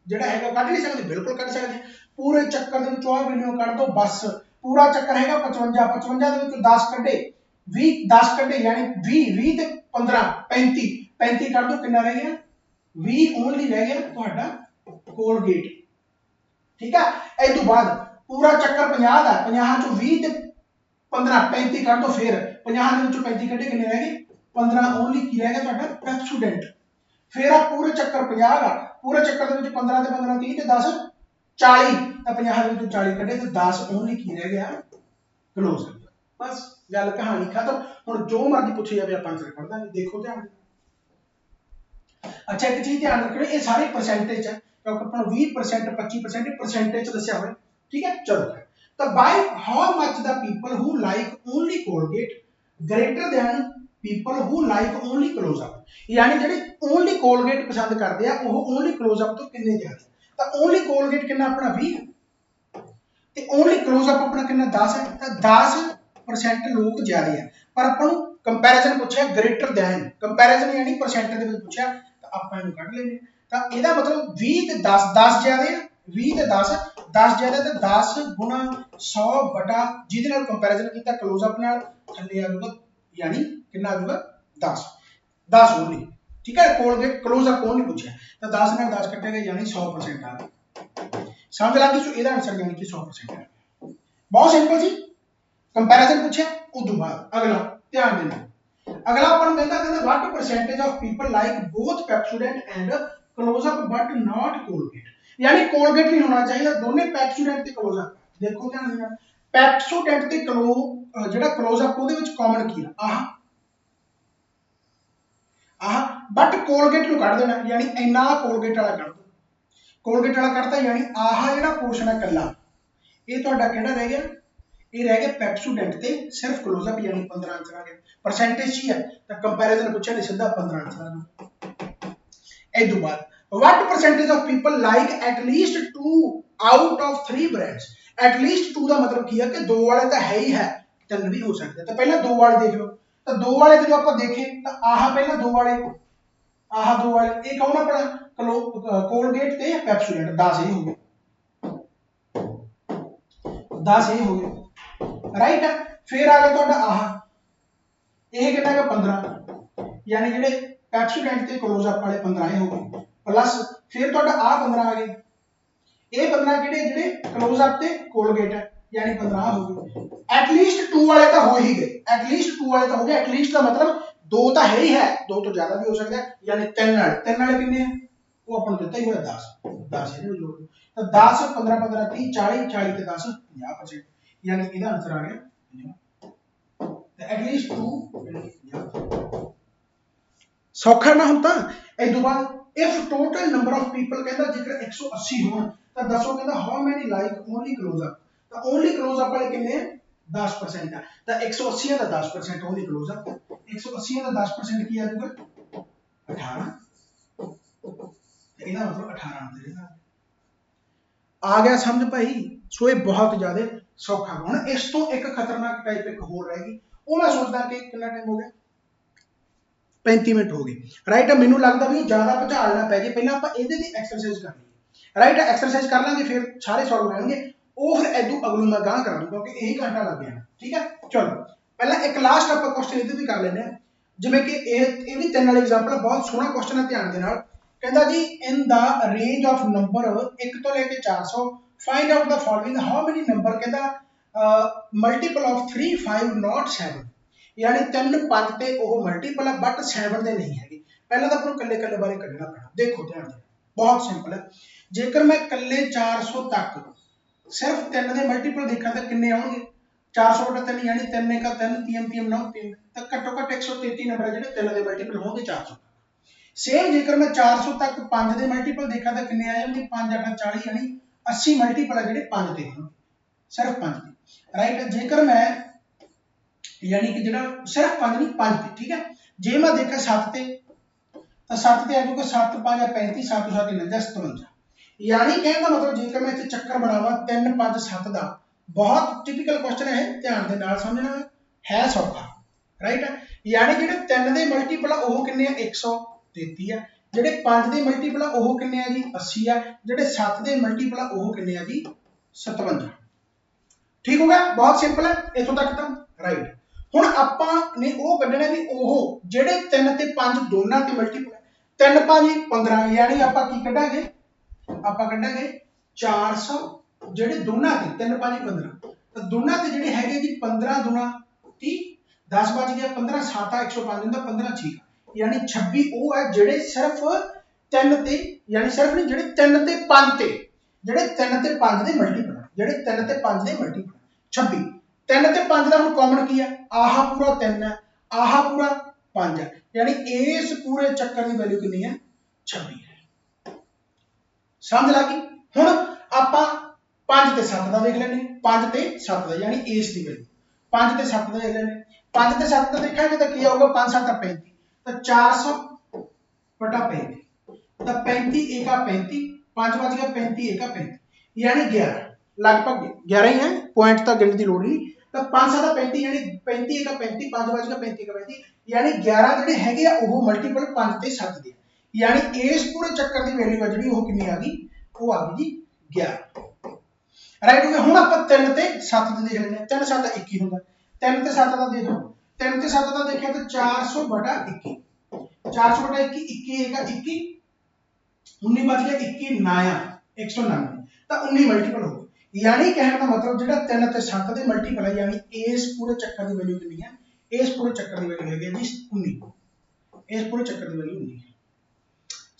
ਜਿਹੜਾ ਹੈਗਾ ਕੱਢ ਨਹੀਂ ਸਕਦੇ, ਬਿਲਕੁਲ ਕੱਢ ਸਕਦੇ। ਪੂਰੇ ਚੱਕਰ ਦੇ ਵਿੱਚੋਂ ਆ ਵੈਲਿਊ ਕੱਢ ਦੋ, ਬਸ ਪੂਰਾ ਚੱਕਰ ਹੈਗਾ 55, 55 ਦੇ ਵਿੱਚੋਂ 10 ਕੱਢੇ 20, 10 ਕੱਢੇ ਯਾਨੀ 20, 20 ਤੇ 15 35, 35 ਕੱਢ ਦੋ ਕਿੰਨਾ ਰਹਿ ਗਿਆ 20 ਓਨਲੀ ਰਹਿ ਗਿਆ ਤੁਹਾਡਾ कोलगेट, ठीक है। इस तो बाद पूरा चक्कर 50 का, 50 चो 20 ते 15 35 कट दो, फिर 50 के विचों 35 कटे कितने रह गए 15 ओनली की रह गया ਤੁਹਾਡਾ ਪੈਪਸੋਡੈਂਟ। फिर आ पूरे चक्कर 50 का, पूरे चक्कर ਦੇ ਵਿੱਚ 15 ਤੇ 15 30 ਤੇ 10 40, ਤਾਂ 50 ਦੇ ਵਿੱਚੋਂ 40 ਕੱਢੇ ਤੇ 10 ओनली की रह गया क्लोज। बस गल कहानी खत्म। ਹੁਣ ਜੋ ਮਰਜ਼ੀ ਪੁੱਛੇ ਜਾਵੇ ਆਪਾਂ ਆਨਸਰ ਕੱਢ ਦਾਂਗੇ। ਦੇਖੋ ਧਿਆਨ। अच्छा एक चीज ध्यान रखनी, ये सारे परसेंटेज है क्योंकि अपन 20% 25% परसेंटेज दस्या हुआ, ठीक है। चलो तो by how much the people who like only Colgate greater than people who like only close up, यानी जेडे ओनली कोलगेट पसंद करते हैं वो ओनली क्लोज अप तो कितने ज्यादा, तो ओनली कोलगेट कितना अपना 20 ते ओनली क्लोज अप अपना कितना 10 है, तो 10% लोग ज्यादा है। पर अपन कंपैरिजन पूछा ग्रेटर देन, कंपैरिजन यानी परसेंटेज दे विच पूछा, ਆਪਾਂ ਇਹਨੂੰ ਕੱਢ ਲੈਨੇ। ਤਾਂ ਇਹਦਾ ਮਤਲਬ 20 ਤੇ 10, 10 ਜ਼ਿਆਦਾ ਹੈ, 20 ਤੇ 10, 10 ਜ਼ਿਆਦਾ ਤੇ 10 ਗੁਣਾ 100 ਬਟਾ ਜਿਹਦੇ ਨਾਲ ਕੰਪੈਰੀਜ਼ਨ ਕੀਤਾ ਕਲੋਜ਼ ਅਪ ਨਾਲ, ਥੱਲੇ ਆ ਜਾਊਗਾ ਯਾਨੀ ਕਿੰਨਾ ਆ ਜਾਊਗਾ 10, 10 ਓਨਲੀ, ਠੀਕ ਹੈ। ਕੋਲਗੇਟ ਕਲੋਜ਼ ਅਪ ਨਹੀਂ ਪੁੱਛਿਆ, ਤਾਂ 10 ਨਾਲ 10 ਕੱਟੇਗਾ ਯਾਨੀ 100% ਆ ਗਿਆ। ਸਮਝ ਲੱਗ ਗਈ? ਸੋ ਇਹਦਾ ਆਨਸਰ ਯਾਨੀ ਕਿ 100% ਹੈ। ਬਹੁਤ ਸਿੰਪਲ ਜੀ। ਕੰਪੈਰੀਜ਼ਨ ਪੁੱਛਿਆ, ਉਸ ਤੋਂ ਬਾਅਦ ਅਗਲਾ ਧਿਆਨ ਦੇਣਾ। अगला अपन कहता है what percentage of people like both Pepsodent and Close up but not Colgate, यानी कोलगेट नहीं होना चाहिए, दोनों पेप्सोडेंट ते क्लोज अप। देखो ध्यान देना, पेप्सोडेंट ते जेड़ा क्लोज अप ਉਹਦੇ ਵਿੱਚ ਕਾਮਨ ਕੀ ਆ ਆਹ ਆਹ, बट कोलगेट ਨੂੰ ਕੱਢ ਦੇਣਾ, यानी ਇੰਨਾ कोलगेट ਵਾਲਾ ਕੱਢ ਦੋ। कोलगेट वाला ਕੱਢਤਾ यानी ਆਹ ਜਿਹੜਾ ਪੋਰਸ਼ਨ ਹੈ ਕੱਲਾ, ਇਹ ਤੁਹਾਡਾ ਕਿਹੜਾ ਰਹਿ ਗਿਆ, ये रह गया पेप्सोडेंट ते सिर्फ क्लोज अप, यानी 15 आंसर आ गया। परसेंटेज ही है तो कंपैरिजन पूछा नहीं, सीधा 15 आंसर आ गया। ए दो बात, what percentage of people like at least 2 out of 3 brands. At least 2 का मतलब की है कि दो वाले तो है ही है, तीन भी हो सकते हैं। तो पहले दो वाले देख लो, तो दो वाले जो आप देखें तो आह पहले दो वाले, आह दो वाले, ये कौन अपना कोलगेट ते पेप्सोडेंट, 10 ये हो गए, 10 ये हो गए, राइट है। फिर आ गया तो आह, ये कितना है 15, यानी जेडे पेप्सोडेंट ते क्लोज अप वाले 15 ये हो गए, प्लस फिर तो आ 15 आ गए, ये 15 किहड़े जेडे क्लोज अप ते कोलगेट है, यानी 15 हो गए। एटलीस्ट 2 वाले तो हो ही गए, एटलीस्ट 2 वाले तो हो गए। एटलीस्ट का मतलब दो तो है ही है, दो तो ज्यादा भी हो सकता है, यानी 3 वाले कितने हैं वो अपन देता ही हुआ 10, 10 ये जोड़ दो, तो 10 15 15 30 40 40 ते 10 50%, यानी इसका आंसर आ गया एटलीस्ट 2। सौखा ना होता। इस तो बाद if total number of people कहता जेकर 180 होन तो दसो कहता how many like only close up, ਤਾਂ ਓਨਲੀ ਕਲੋਜ਼ ਆਪਾਂ ਨੇ ਕਿੰਨੇ 10% ਆ, ਤਾਂ 180 ਦਾ 10% ਓਨਲੀ ਕਲੋਜ਼ ਆ। 180 ਦਾ 10% ਕੀ ਆ ਜਾਊਗਾ 18, ਇਹਦਾ मतलब 18 आंसर है। आ गया समझ भाई। सो ये बहुत ज्यादा सौखा। हुण इस तो एक खतरनाक टाइप एक होर रहेगी, वो मैं सोचदा कि कितना टाइम हो गया 35 मिनट हो गए राइट। मैनू लगता भी ज्यादा भुचाल ना पै जाए, पहले आप ये एक्सरसाइज कर लीए राइट। एक्सरसाइज कर लांगे फिर सारे सॉल्व रहेंगे, वो फिर इदू अगलू मैं गांह करा दूंगा क्योंकि यही घंटा लग गया। ठीक है चलो पहला एक लास्ट आप क्वेश्चन इधर भी कर लेने, जिवें कि ये भी 3 वाली एग्जांपल बहुत सोहना क्वेश्चन है, ध्यान दे नाल। कहता जी in the range of number 1 तो लेके 400 find out the following how many number, कहता मल्टीपल ऑफ 3 5 नॉट 7, यानी 3 5 ते वो मल्टीपल है बट 7 दे नहीं है। पहला तो आपको कल्ले कल्ले बारे कढ़ना पैना। देखो ध्यान दे बहुत सिंपल है, जेकर मैं कल्ले 400 तक सिर्फ 3 दे मल्टीपल देखा तो किन्ने आउणगे 400 बटा 3 यानी 3 का 3 3 3 9 3, तो घट्टो घट 133 नंबर है जिहड़े 3 दे मल्टीपल होंगे 400। सेम जेकर मैं 400 तक 5 दे मल्टीपल देखा तो किन्ने आ जाएंगे 5 8 40 यानी 80 मल्टीपल है जिहड़े 5 दे होंगे, सिर्फ 5 दे राइट। जेकर मैं यानी कि जिहड़ा सिर्फ 5 नहीं 5 दे, ठीक है। जे मैं देखा 7 ते तो 7 ते आ जाऊगा 7 5 35 7 7 49 57, यानी कहने का मतलब जेकर मैं इत्थे चक्कर बनावा 3 5 7 दा, बहुत टिपिकल क्वेश्चन है, ध्यान दे नाल समझना है सौखा राइट। यानी जिहड़े 3 दे मल्टीपल आ ओह किन्ने 133 है, जिहड़े 5 दे मल्टीपल आ ओह किन्ने आ जी 80 है, जिहड़े 7 दे मल्टीपल आ ओह किन्ने आ जी 57। ठीक हो गया, बहुत सिंपल है इथों तक तो राइट। हुण आपां ने ओह कढना भी ओह जिहड़े 3 ते 5 दोनां ते मल्टीपल 3 5 15, यानी आपां की कढांगे आपां कढांगे 400 जिहड़े दोनां ते 3 5 15, तो दोनां ते जिहड़े हैगे जी 15 दूना 30 10 बच गया 15 7 105 हुंदा 15 6, यानी 26 वो है जिहड़े सिर्फ 3 ते यानी सिर्फ नहीं जिहड़े 3 ते 5 ते जिहड़े 3 ते 5 दे मल्टीपल जिहड़े 3 ते 5 दे मल्टीपल 26। 3 ते 5 दा हुण कॉमन की है आह पूरा 3 है आह पूरा 5 है, यानी इस पूरे चक्कर की वैल्यू कितनी है 26 है। समझ लगी। हुण आपां 5 ते 7 दा देख लैंदे 5 ते 7 दा यानी इस दी वैल्यू 5 ते 7 दा देख लैंदे 5 ते 7 दा देखांगे तो की आऊगा 5 7 35, तो 400 बटा 35, तो 35 एका 35 5 बच गया 35 एका 35 यानी 11, लगभग 11 ही है, पॉइंट तक गिनने की लोड़ नहीं। तो 5 7 35 यानी 35 एका 35 5 बच गया 35 एका 35 यानी 11 जिहड़े हैगे आ ओह मल्टीपल 5 ते 7 दे, यानी इस पूरे चक्कर की वैल्यू है जिहड़ी ओह कितनी आ गई वो आ गई जी 11 राइट हो गया। हुण आपां 3 ते 7 दे देख लैंदे 3 7 21 हुंदा 3 ते 7 दा देखो 3 ते 7 दा देखिया तो 400 बटा 21 400 बटा 21 21 एका 21 19 बच गया 21 नाया 199, तो 19 मल्टीपल हो गया। यानी कहने का मतलब जो 3 ते 7 के मल्टीपल है यानी इस पूरे चक्कर की वैल्यू कितनी है, इस पूरे चक्कर की वैल्यू है जी 19, इस पूरे चक्कर की वैल्यू 19 है।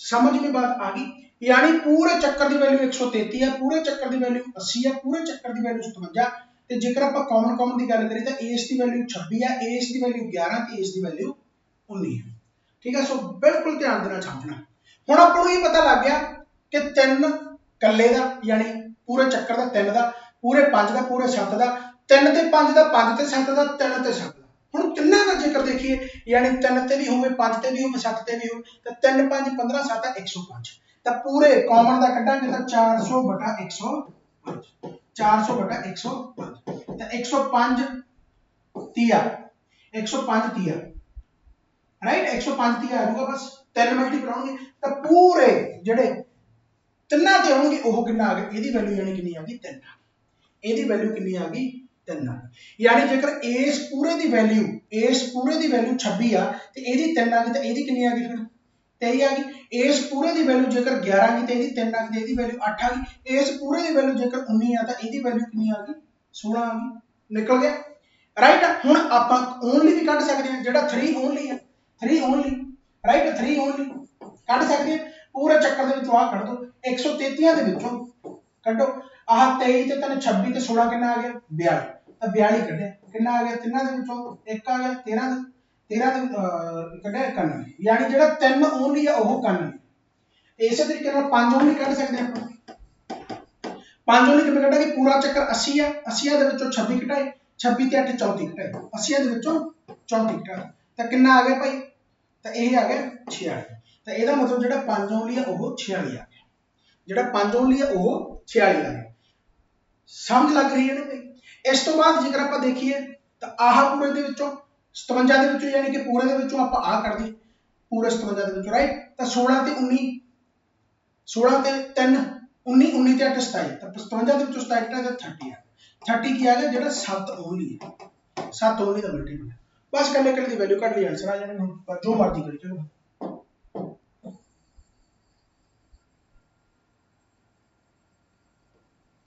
समझ में बात आ गई। यानी पूरे चक्कर की वैल्यू 133 है, पूरे चक्कर की वैल्यू 80 है, पूरे चक्कर की वैल्यू 57, तो जेकर आप कॉमन कॉमन की गल करें तो इस की वैल्यू 26 है, इस की वैल्यू 11 तो इस की वैल्यू 19 है। ठीक है, सो बिल्कुल ध्यान देना समझना। हुण आपको ये पता लग गया कि 3 कल्ले दा यानी पूरे चक्कर का 3 का पूरे 5 का पूरे 7 का 3 ते 5 का 5 ते 7 का 3 ते 7 का। हुण तिन्ना का जेकर देखिए यानी 3 ते भी होवे 5 ते भी होवे 7 ते भी होवे तो 3 5 15 7 105, तो पूरे कॉमन का कड्डांगे तो 400 बटा 105 400 बटा 105 तो 105 तिया 105 तिया राइट 105 तिया आ जाऊगा बस 3 मल्टीपल होंगे तो पूरे जिहड़े तिन्ना ते होंगे वो कितना आ गया, ਇਹਦੀ वैल्यू यानी कितनी आ गई 3, ਇਹਦੀ वैल्यू कितनी आ गई 3 आ गई। यानी जेकर इस पूरे दी वैल्यू 26 आ ते ਇਹਦੀ 3 आ गई तो ਇਹਦੀ कितनी आ गई फिर 23 आ गई। इस पूरे दी वैल्यू जेकर 11 आ गई तो ਇਹਦੀ 3 आ गई, ਇਹਦੀ वैल्यू 8 आ गई। इस पूरे दी वैल्यू जेकर 19 आ तो ਇਹਦੀ वैल्यू कितनी आ गई 16 आ गई। निकल गया राइट। हुण आपां ओनली भी कढ सकदे हां, जेड़ा 3 ओनली है 3 ओनली राइट 3 ओनली कढ सकदे हां। पूरे चक्कर दे विचों आ कढ दो 133 दे विचों कढो आह 23 ते 3 26 ते 16 कितना आ गया 42, तो 42 कढिया कितना आ गया तिन्ना दे विचों एक आ गया 13 13 कढिया 91, यानी जेड़ा 3 ओनली है वो 91। इस तरीके नाल 5 ओनली कढ सकदे हां 5 ओनली कितने कटांगे पूरा चक्कर 80 है 80 ਦੇ ਵਿੱਚੋਂ 26 ਘਟਾਏ 26 ਤੇ 8 34 ਘਟਾਏ 80 ਦੇ ਵਿੱਚੋਂ 34 ਘਟਾਏ ਤਾਂ ਕਿੰਨਾ ਆ ਗਿਆ ਭਾਈ ਤਾਂ ਇਹ ਆ ਗਿਆ 46 ਤਾਂ ਇਹਦਾ ਮਤਲਬ ਜਿਹੜਾ 5 ओनली ਹੈ ਉਹ 46 ਆ ਗਿਆ ਜਿਹੜਾ 5 ओनली ਹੈ ਉਹ 46 ਆ ਗਿਆ ਸਮਝ ਲੱਗ ਰਹੀ ਹੈ ਨਾ ਭਾਈ ਇਸ ਤੋਂ ਬਾਅਦ ਜੇਕਰ ਆਪਾਂ ਦੇਖੀਏ ਤਾਂ ਆਹ ਪੂਰੇ ਦੇ ਵਿੱਚੋਂ 57 ਦੇ ਵਿੱਚੋਂ ਯਾਨੀ ਕਿ ਪੂਰੇ ਦੇ ਵਿੱਚੋਂ ਆਪਾਂ ਆਹ ਕਰਦੇ ਪੂਰੇ 57 ਦੇ ਵਿੱਚੋਂ ਰਾਈਟ ਤਾਂ 16 ਤੇ 19 16 ਤੇ 3 19 19 ਤੇ 8 27 ਤਾਂ 57 ਦੇ ਵਿੱਚੋਂ 27 ਘਟਾ ਤਾਂ 30 ਆ 30 ਕੀ ਆ ਗਿਆ ਜਿਹੜਾ 7 ओनली ਹੈ 7 ओनली ਦਾ ਮਲਟੀਪਲ ਹੈ ਬਸ ਕੱਲੇ ਕੱਲੇ ਦੀ ਵੈਲਿਊ ਕੱਢ ਲਈ ਆਨਸਰ ਆ ਜਾਣੇ ਹੁਣ ਜੋ ਮਰਜ਼ੀ ਕਰੀ ਚਲੋ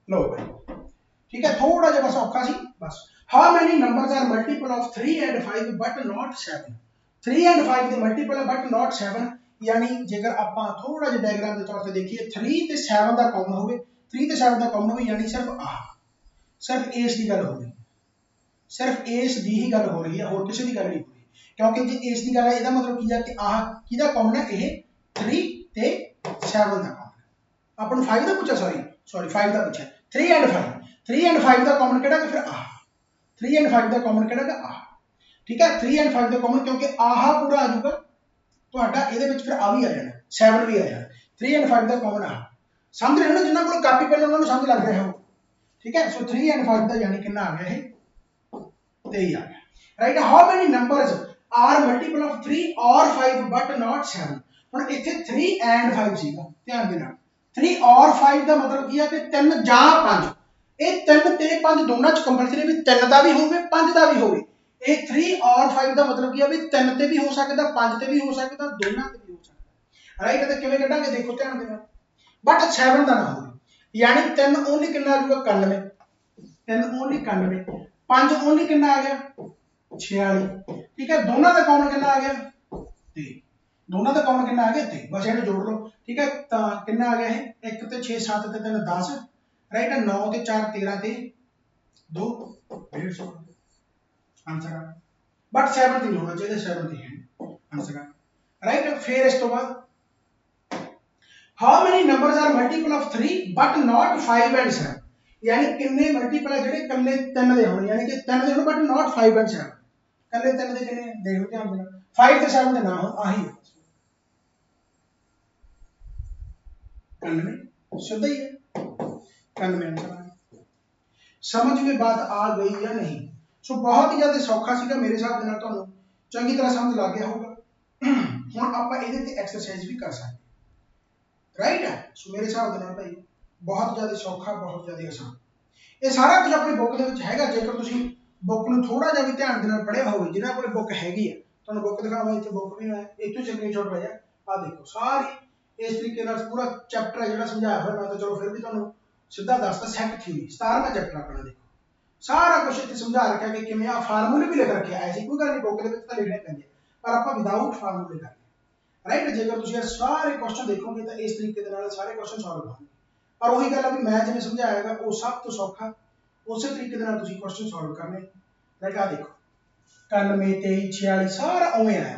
लो भाई ठीक है थोड़ा जा बस औखा सी बस how many numbers are multiple of 3 and 5 but not 7 3 and 5 ਦੇ ਮਲਟੀਪਲ ਹੈ ਬਟ ਨॉट 7 ਯਾਨੀ ਜੇਕਰ ਆਪਾਂ ਥੋੜਾ ਜਿਹਾ ਡਾਇਗਰਾਮ ਦੇ ਤੌਰ ਤੇ ਦੇਖੀਏ 3 ਤੇ 7 ਦਾ ਕਾਮਨ ਹੋਵੇ 3 ਤੇ 7 ਦਾ ਕਾਮਨ ਹੋਵੇ ਯਾਨੀ ਸਿਰਫ ਇਸ ਦੀ ਗੱਲ ਹੋਵੇ ਸਿਰਫ ਇਸ ਦੀ ਹੀ ਗੱਲ ਹੋ ਰਹੀ ਹੈ ਹੋਰ ਕਿਸੇ ਦੀ ਗੱਲ ਨਹੀਂ ਹੋ ਰਹੀ ਕਿਉਂਕਿ ਜੇ ਇਸ ਦੀ ਗੱਲ ਹੈ ਇਹਦਾ ਮਤਲਬ ਕੀ ਹੈ ਕਿ ਆਹ ਕਿਹਦਾ ਕਾਮਨ ਹੈ ਇਹ 3 ਤੇ 7 ਦਾ ਕਾਮਨ ਹੈ ਆਪਾਂ ਨੂੰ 5 ਦਾ ਪੁੱਛਿਆ ਸੌਰੀ 5 ਦਾ ਪੁੱਛਿਆ 3 एंड 5 3 एंड 5 ਦਾ ਕਾਮਨ ਕਿਹੜਾ ਕਿ ਫਿਰ ਆਹ 3 एंड 5 ਦਾ ਕਾਮਨ ਕਿਹੜਾ ਕਿ ਆਹ ਠੀਕ ਹੈ 3 एंड 5 ਦਾ ਕਾਮਨ ਕਿਉਂਕਿ ਆਹ ਪੂਰਾ ਆ ਜਾਊਗਾ ਤੁਹਾਡਾ ਇਹਦੇ ਵਿੱਚ ਫਿਰ ਆ ਵੀ ਆ ਜਾਣਾ 7 ਵੀ ਆ ਜਾਣਾ 3 एंड 5 ਦਾ ਕਾਮਨ ਆ ਸਮਝ ਰਹੇ ਹੋ ਨਾ ਜਿੰਨਾ ਕੋਲ ਕਾਪੀ ਪੈਨ ਉਹਨਾਂ ਨੂੰ ਸਮਝ ਲੱਗ ਰਿਹਾ ਹੋ ਠੀਕ ਹੈ ਸੋ 3 एंड 5 ਦਾ ਯਾਨੀ ਕਿੰਨਾ ਆ ਗਿਆ ਇਹ 23 ਆ ਗਿਆ right how many numbers are multiple of 3 ਔਰ 5 ਬਟ ਨਾਟ 7 ਹੁਣ ਇੱਥੇ 3 एंड 5 ਸੀਗਾ ਧਿਆਨ ਦੇਣਾ 3 और 5 ਦਾ ਮਤਲਬ ਕੀ ਹੈ ਕਿ 3 ਜਾਂ 5 ਇਹ 3 ਤੇ 5 ਦੋਨਾਂ ਚ ਕੰਪਲਸਰੀ ਵੀ 3 ਦਾ ਵੀ ਹੋਵੇ 5 ਦਾ ਵੀ ਹੋਵੇ ਇਹ 3 और 5 ਦਾ ਮਤਲਬ ਕੀ ਹੈ ਵੀ 3 ਤੇ ਵੀ ਹੋ ਸਕਦਾ 5 ਤੇ ਵੀ ਹੋ ਸਕਦਾ ਦੋਨਾਂ ਤੇ ਵੀ ਹੋ ਸਕਦਾ ਰਾਈਟ ਤੇ ਕਿਵੇਂ ਕੱਢਾਂਗੇ ਦੇਖੋ ਧਿਆਨ ਦੇਣਾ ਬਟ 7 ਦਾ ਨਾ ਹੋਵੇ ਯਾਨੀ 3 ਓਨਲੀ ਕਿੰਨਾ ਆ ਜਾਊਗਾ 91 3 ਓਨਲੀ 91 5 ਓਨਲੀ ਕਿੰਨਾ ਆ ਗਿਆ 46 ਠੀਕ ਹੈ ਦੋਨਾਂ ਦਾ ਕਾਮਨ ਕਿੰਨਾ ਆ ਗਿਆ 23 ਦੋਨਾਂ ਦਾ ਕਾਮਨ ਕਿੰਨਾ ਆ ਗਿਆ 23 ਬਸ ਇਹਨੂੰ ਜੋੜ ਲਓ ठीक है तो कितना आ गया है 1 ਤੇ 6 7 ਤੇ 3 10 राइट 9 ਤੇ 4 13 ਤੇ 2 150 आंसर आ बट 7 ਤੇ ਨਹੀਂ ਹੋਣਾ ਚਾਹੀਦਾ 7 ਤੇ ਹੈ आंसर आ राइट फिर इस तो बाद how many numbers are multiple of 3 but not 5 and 7 यानी कितने मल्टीपल है ਜਿਹੜੇ ਕੱਲੇ 3 ਦੇ ਹੋਣ ਯਾਨੀ ਕਿ 3 ਦੇ ਹੋਣ ਬਟ ਨॉट 5 एंड 7 ਕੱਲੇ 3 ਦੇ ਕਿੰਨੇ ਦੇਖ ਲਓ ਧਿਆਨ ਦੇਣਾ 5 ਤੇ 7 ਦੇ ਨਾ ਹੋਣ ਆਹੀ ਹੈ 91 सीधा ही है 91 आंसर समझ में बात आ गई या नहीं सो बहुत ही ज्यादा सौखा सीगा मेरे हिसाब ਦੇ ਨਾਲ ਤੁਹਾਨੂੰ ਚੰਗੀ ਤਰ੍ਹਾਂ ਸਮਝ ਲੱਗ ਗਿਆ ਹੋਊਗਾ ਹੁਣ ਆਪਾਂ ਇਹਦੇ ਤੇ ਐਕਸਰਸਾਈਜ਼ ਵੀ ਕਰ ਸਕਦੇ ਰਾਈਟ ਹੈ ਸੋ ਮੇਰੇ ਹਿਸਾਬ ਦੇ ਨਾਲ ਭਾਈ ਬਹੁਤ ਜ਼ਿਆਦਾ ਸੌਖਾ ਬਹੁਤ ਜ਼ਿਆਦਾ ਆਸਾਨ ਇਹ ਸਾਰਾ ਕੁਝ ਆਪਣੀ ਬੁੱਕ ਦੇ ਵਿੱਚ ਹੈਗਾ ਜੇਕਰ ਤੁਸੀਂ ਬੁੱਕ ਨੂੰ ਥੋੜਾ ਜਿਹਾ ਵੀ ਧਿਆਨ ਦੇ ਨਾਲ ਪੜ੍ਹਿਆ ਹੋਵੇ ਜਿਨ੍ਹਾਂ ਕੋਲ ਬੁੱਕ ਹੈਗੀ ਹੈ ਤੁਹਾਨੂੰ ਬੁੱਕ ਦਿਖਾਵਾਂ ਇੱਥੇ ਬੁੱਕ ਵੀ ਹੈ ਇੱਥੋਂ ਸਕਰੀਨਸ਼ਾਟ ਲਿਆ ਆ ਦੇਖੋ ਸਾਰੀ इस तरीके पूरा चैप्टर है जो समझाया हुआ मैं तो चलो फिर भी तुहानू सीधा दसदा सेट थ्योरी 17वां चैप्टर अपना देखो सारा कुछ इत्थे समझा रखा कि किवें आ फार्मूले भी लिख रखे ऐसी कोई गल नहीं बुक दे विच तां लिखने पैंदे पर आपां विदाउट फार्मूले करने राइट जेकर तुसीं सारे क्वेश्चन देखोगे तो इस तरीके दे नाल सारे क्वेश्चन सॉल्व होणगे पर वही गल है भी मैं जिवें समझाया है वो सब तो सौखा उस तरीके दे नाल तुसीं क्वेश्चन सॉल्व करने राइट आ देखो 91 23 46 सारा उवें आया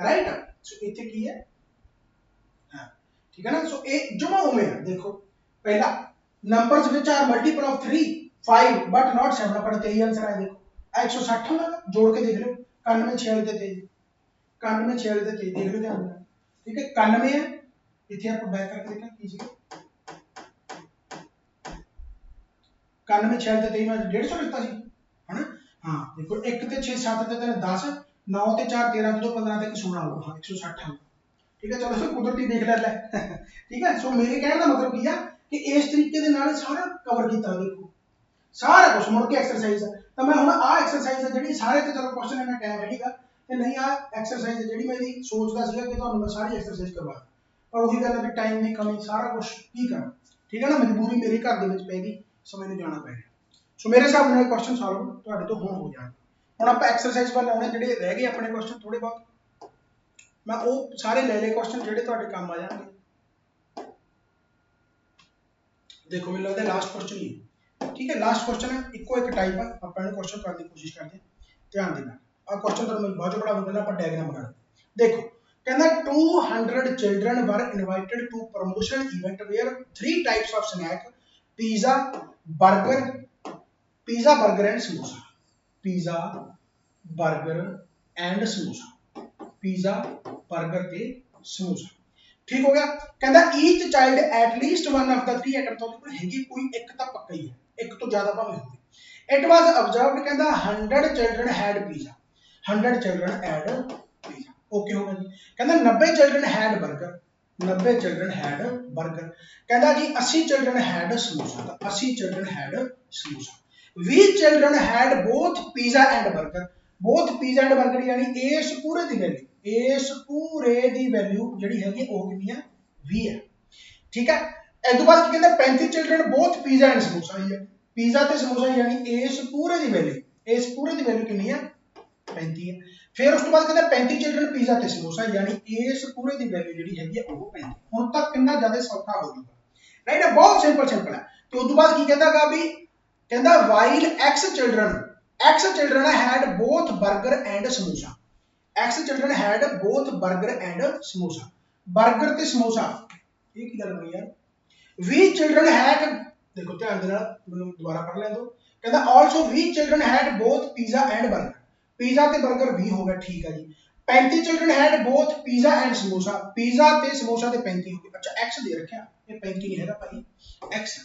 राइट सो इत्थे की है ठीक है ना सो ए जमा उमें है देखो पहला numbers which are multiple of 3 5 but not 7 पर 23 आंसर आया देखो 160 होगा जोड़ के देख लो 91 46 ਤੇ 23 91 46 ਤੇ 23 देख लो ध्यान ਨਾਲ ठीक है 91 है ਇੱਥੇ ਆਪਾਂ ਬੈਕ ਕਰਕੇ ਦੇਖਾਂ ਕੀ ਸੀ 91 46 ਤੇ 23 ਮੈਂ 150 ਲਿਖਤਾ ਸੀ है ना हां देखो 1 ਤੇ 6 7 ਤੇ 3 10 9 ਤੇ 4 13 ਤੇ 2 15 ਤੇ 16 होगा हां 160 होगा ठीक है चलो सो कुदरती देख ले ठीक है सो मेरे कहने का मतलब की है कि इस तरीके दे नाल सारा कवर किया देखो सारा कुछ मुड़ के एक्सरसाइज है तो मैं हुण आ एक्सरसाइज है जेडी सारे ते चलो क्वेश्चन इन्ना टाइम रहेगा ते नहीं आ एक्सरसाइज है जेडी मेरी सोचदा सीगा कि तुहानू मैं सारी एक्सरसाइज करवा पर वही गल है कि टाइम की कमी सारा कुछ की करना ठीक है ना मजबूरी मेरे घर दे विच पै गई सो मैनू जाना पै गया सो मेरे हिसाब नाल क्वेश्चन सॉल्व तुहाडे तो हो जाणगे हुण आपां एक्सरसाइज वाल आउणे जेडे रह गए अपने क्वेश्चन थोड़े बहुत मैं वो सारे ले ले क्वेश्चन जेडे तुहाडे काम आ जाणगे देखो मुझे लगता है लास्ट क्वेश्चन ही ठीक है लास्ट क्वेश्चन है इको एक टाइप है आप क्वेश्चन करने की कोशिश करते हैं ध्यान देना आ क्वेश्चन तो मैं बहुत बड़ा पहले आप डायग्राम बना देखो कहना 200 children were invited to promotion event where 3 types of snack pizza burger, pizza burger and samosa, pizza burger and samosa, pizza burger ते समोसा। ठीक हो गया। कहता each child at least one of the three item, तो हैगी कोई एक तो पक्का ही है, एक तो ज्यादा भावें होगी। इट वाज ऑब्जर्व्ड कहता 100 children had pizza, 100 children had pizza. Okay हो गया जी। कहता 90 children had burger, 90 children had burger. कहता जी 80 चिल्ड्रन हैड समोसा, तो 80 children had samosa. 20 children had both pizza and burger, both pizza and burger यानी इस पूरे दी वैल्यू, इस पूरे दी वैल्यू ਜਿਹੜੀ ਹੈਗੀ ਉਹ ਕਿੰਨੀ ਹੈ 20 ਹੈ। ठीक है। ਇਸ ਤੋਂ ਬਾਅਦ ਕੀ ਕਹਿੰਦਾ 35 children both pizza and samosa ही है, पिज़्ज़ा ਤੇ ਸਮੋਸਾ यानी इस पूरे ਦੀ वैल्यू, इस पूरे ਦੀ वैल्यू कितनी है 35 है। फिर उस तो बाद कहता 35 चिल्ड्रन पिज़्ज़ा ਤੇ ਸਮੋਸਾ यानी इस पूरे ਦੀ वैल्यू ਜਿਹੜੀ ਹੈਗੀ ਉਹ 35। ਹੁਣ ਤੱਕ ਕਿੰਨਾ ਜ਼ਿਆਦਾ ਸੌਖਾ ਹੋ ਜਾਊਗਾ, ਰਾਈਟ ਹੈ, ਬਹੁਤ ਸਿੰਪਲ ਹੈ। ਤੇ ਉਸ ਤੋਂ ਬਾਅਦ ਕੀ ਕਹਿੰਦਾਗਾ ਵੀ कहता while x children had both burger and samosa, x children had both burger and samosa, burger ਤੇ समोसा ਇਹ ਕੀ ਗੱਲ ਹੋਈ ਯਾਰ। we children had, देखो ध्यान देना ਮੈਨੂੰ ਦੁਬਾਰਾ ਪੜ੍ਹ ਲੈਣ ਦਿਓ। कहता also we children had both pizza and burger, pizza ਤੇ burger भी हो गया, ठीक है जी। 35 children had both pizza and samosa, pizza ਤੇ ਸਮੋਸਾ ਤੇ 35 हो गया। अच्छा x ਦੇ ਰੱਖਿਆ, ਇਹ 35 ਨਹੀਂ ਹੈਗਾ ਭਾਈ, x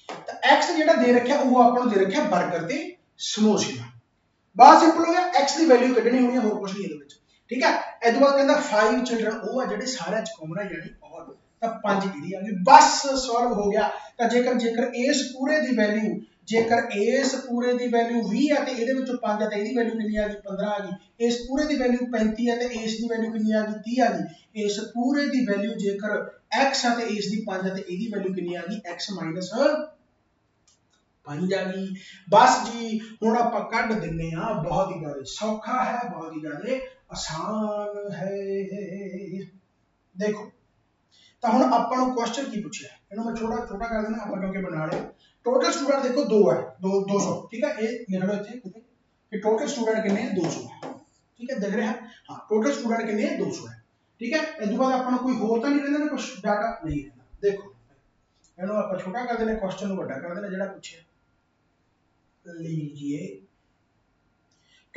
ਤਾਂ x ਜਿਹੜਾ ਦੇ ਰੱਖਿਆ ਉਹ ਆਪਾਂ ਨੂੰ ਦੇ ਰੱਖਿਆ 버ਗਰ ਤੇ ਸਮੋਸੇ ਦਾ। ਬਹੁਤ ਸਿੰਪਲ ਹੋ ਗਿਆ। x ਦੀ ਵੈਲਿਊ ਕੱਢਣੀ ਹੋਣੀ ਹੈ, ਹੋਰ ਕੁਝ ਨਹੀਂ ਇਹਦੇ ਵਿੱਚ। ਠੀਕ ਹੈ। ਇਸ ਤੋਂ ਬਾਅਦ ਕਹਿੰਦਾ 5 ਚਿਲड्रन ਉਹ ਆ ਜਿਹੜੇ ਸਾਰਿਆਂ ਚ ਕਾਮਨ ਹੈ ਯਾਨੀ ਔਰ, ਤਾਂ 5 ਇਹਦੀ ਆ ਗਈ, ਬਸ ਸੋਲਵ ਹੋ ਗਿਆ। ਤਾਂ ਜੇਕਰ ਇਸ ਪੂਰੇ ਦੀ ਵੈਲਿਊ, ਜੇਕਰ ਇਸ ਪੂਰੇ ਦੀ ਵੈਲਿਊ 20 ਹੈ ਤੇ ਇਹਦੇ ਵਿੱਚੋਂ 5 ਹੈ ਤੇ ਇਹਦੀ ਵੈਲਿਊ ਕਿੰਨੀ ਆ ਗਈ 15 ਆ ਗਈ। ਇਸ ਪੂਰੇ ਦੀ ਵੈਲਿਊ 35 ਹੈ ਤੇ ਇਸ ਦੀ ਵੈਲਿਊ ਕਿੰਨੀ ਆ ਗਈ 30 ਆ ਗਈ। ਇਸ ਪੂਰੇ ਦੀ ਵੈਲਿਊ ਜੇਕਰ x ਹੈ ਤੇ ਇਸ ਦੀ 5 ਹੈ ਤੇ ਇਹਦੀ ਵੈਲਿਊ ਕਿੰਨੀ ਆ ਗਈ x ਮਾਈਨਸ 5 आ गई। बस जी हुण आपां कढ दिन्ने आ, बहुत ही ज्यादा सौखा है, बहुत ही ज्यादा आसान है। देखो तो हुण आपां नूं क्वेश्चन की पूछिया, इहनूं मैं छोटा छोटा कर देना आपां क्योंकि बना लिया। टोटल स्टूडेंट देखो 2 है, 200, ठीक है, ये लिख लो इत्थे किते कि टोटल स्टूडेंट कितने हैं 200 है, ठीक है, दिख रहा है। हां टोटल स्टूडेंट कितने हैं 200 है, ठीक है। इस तो बाद आपां नूं कोई होर तां नहीं रहिंदा ना, कुछ डाटा नहीं रहिंदा। देखो इहनूं आपां छोटा कर देने, क्वेश्चन नूं वड्डा कर देना जिहड़ा पूछिया लीजिए।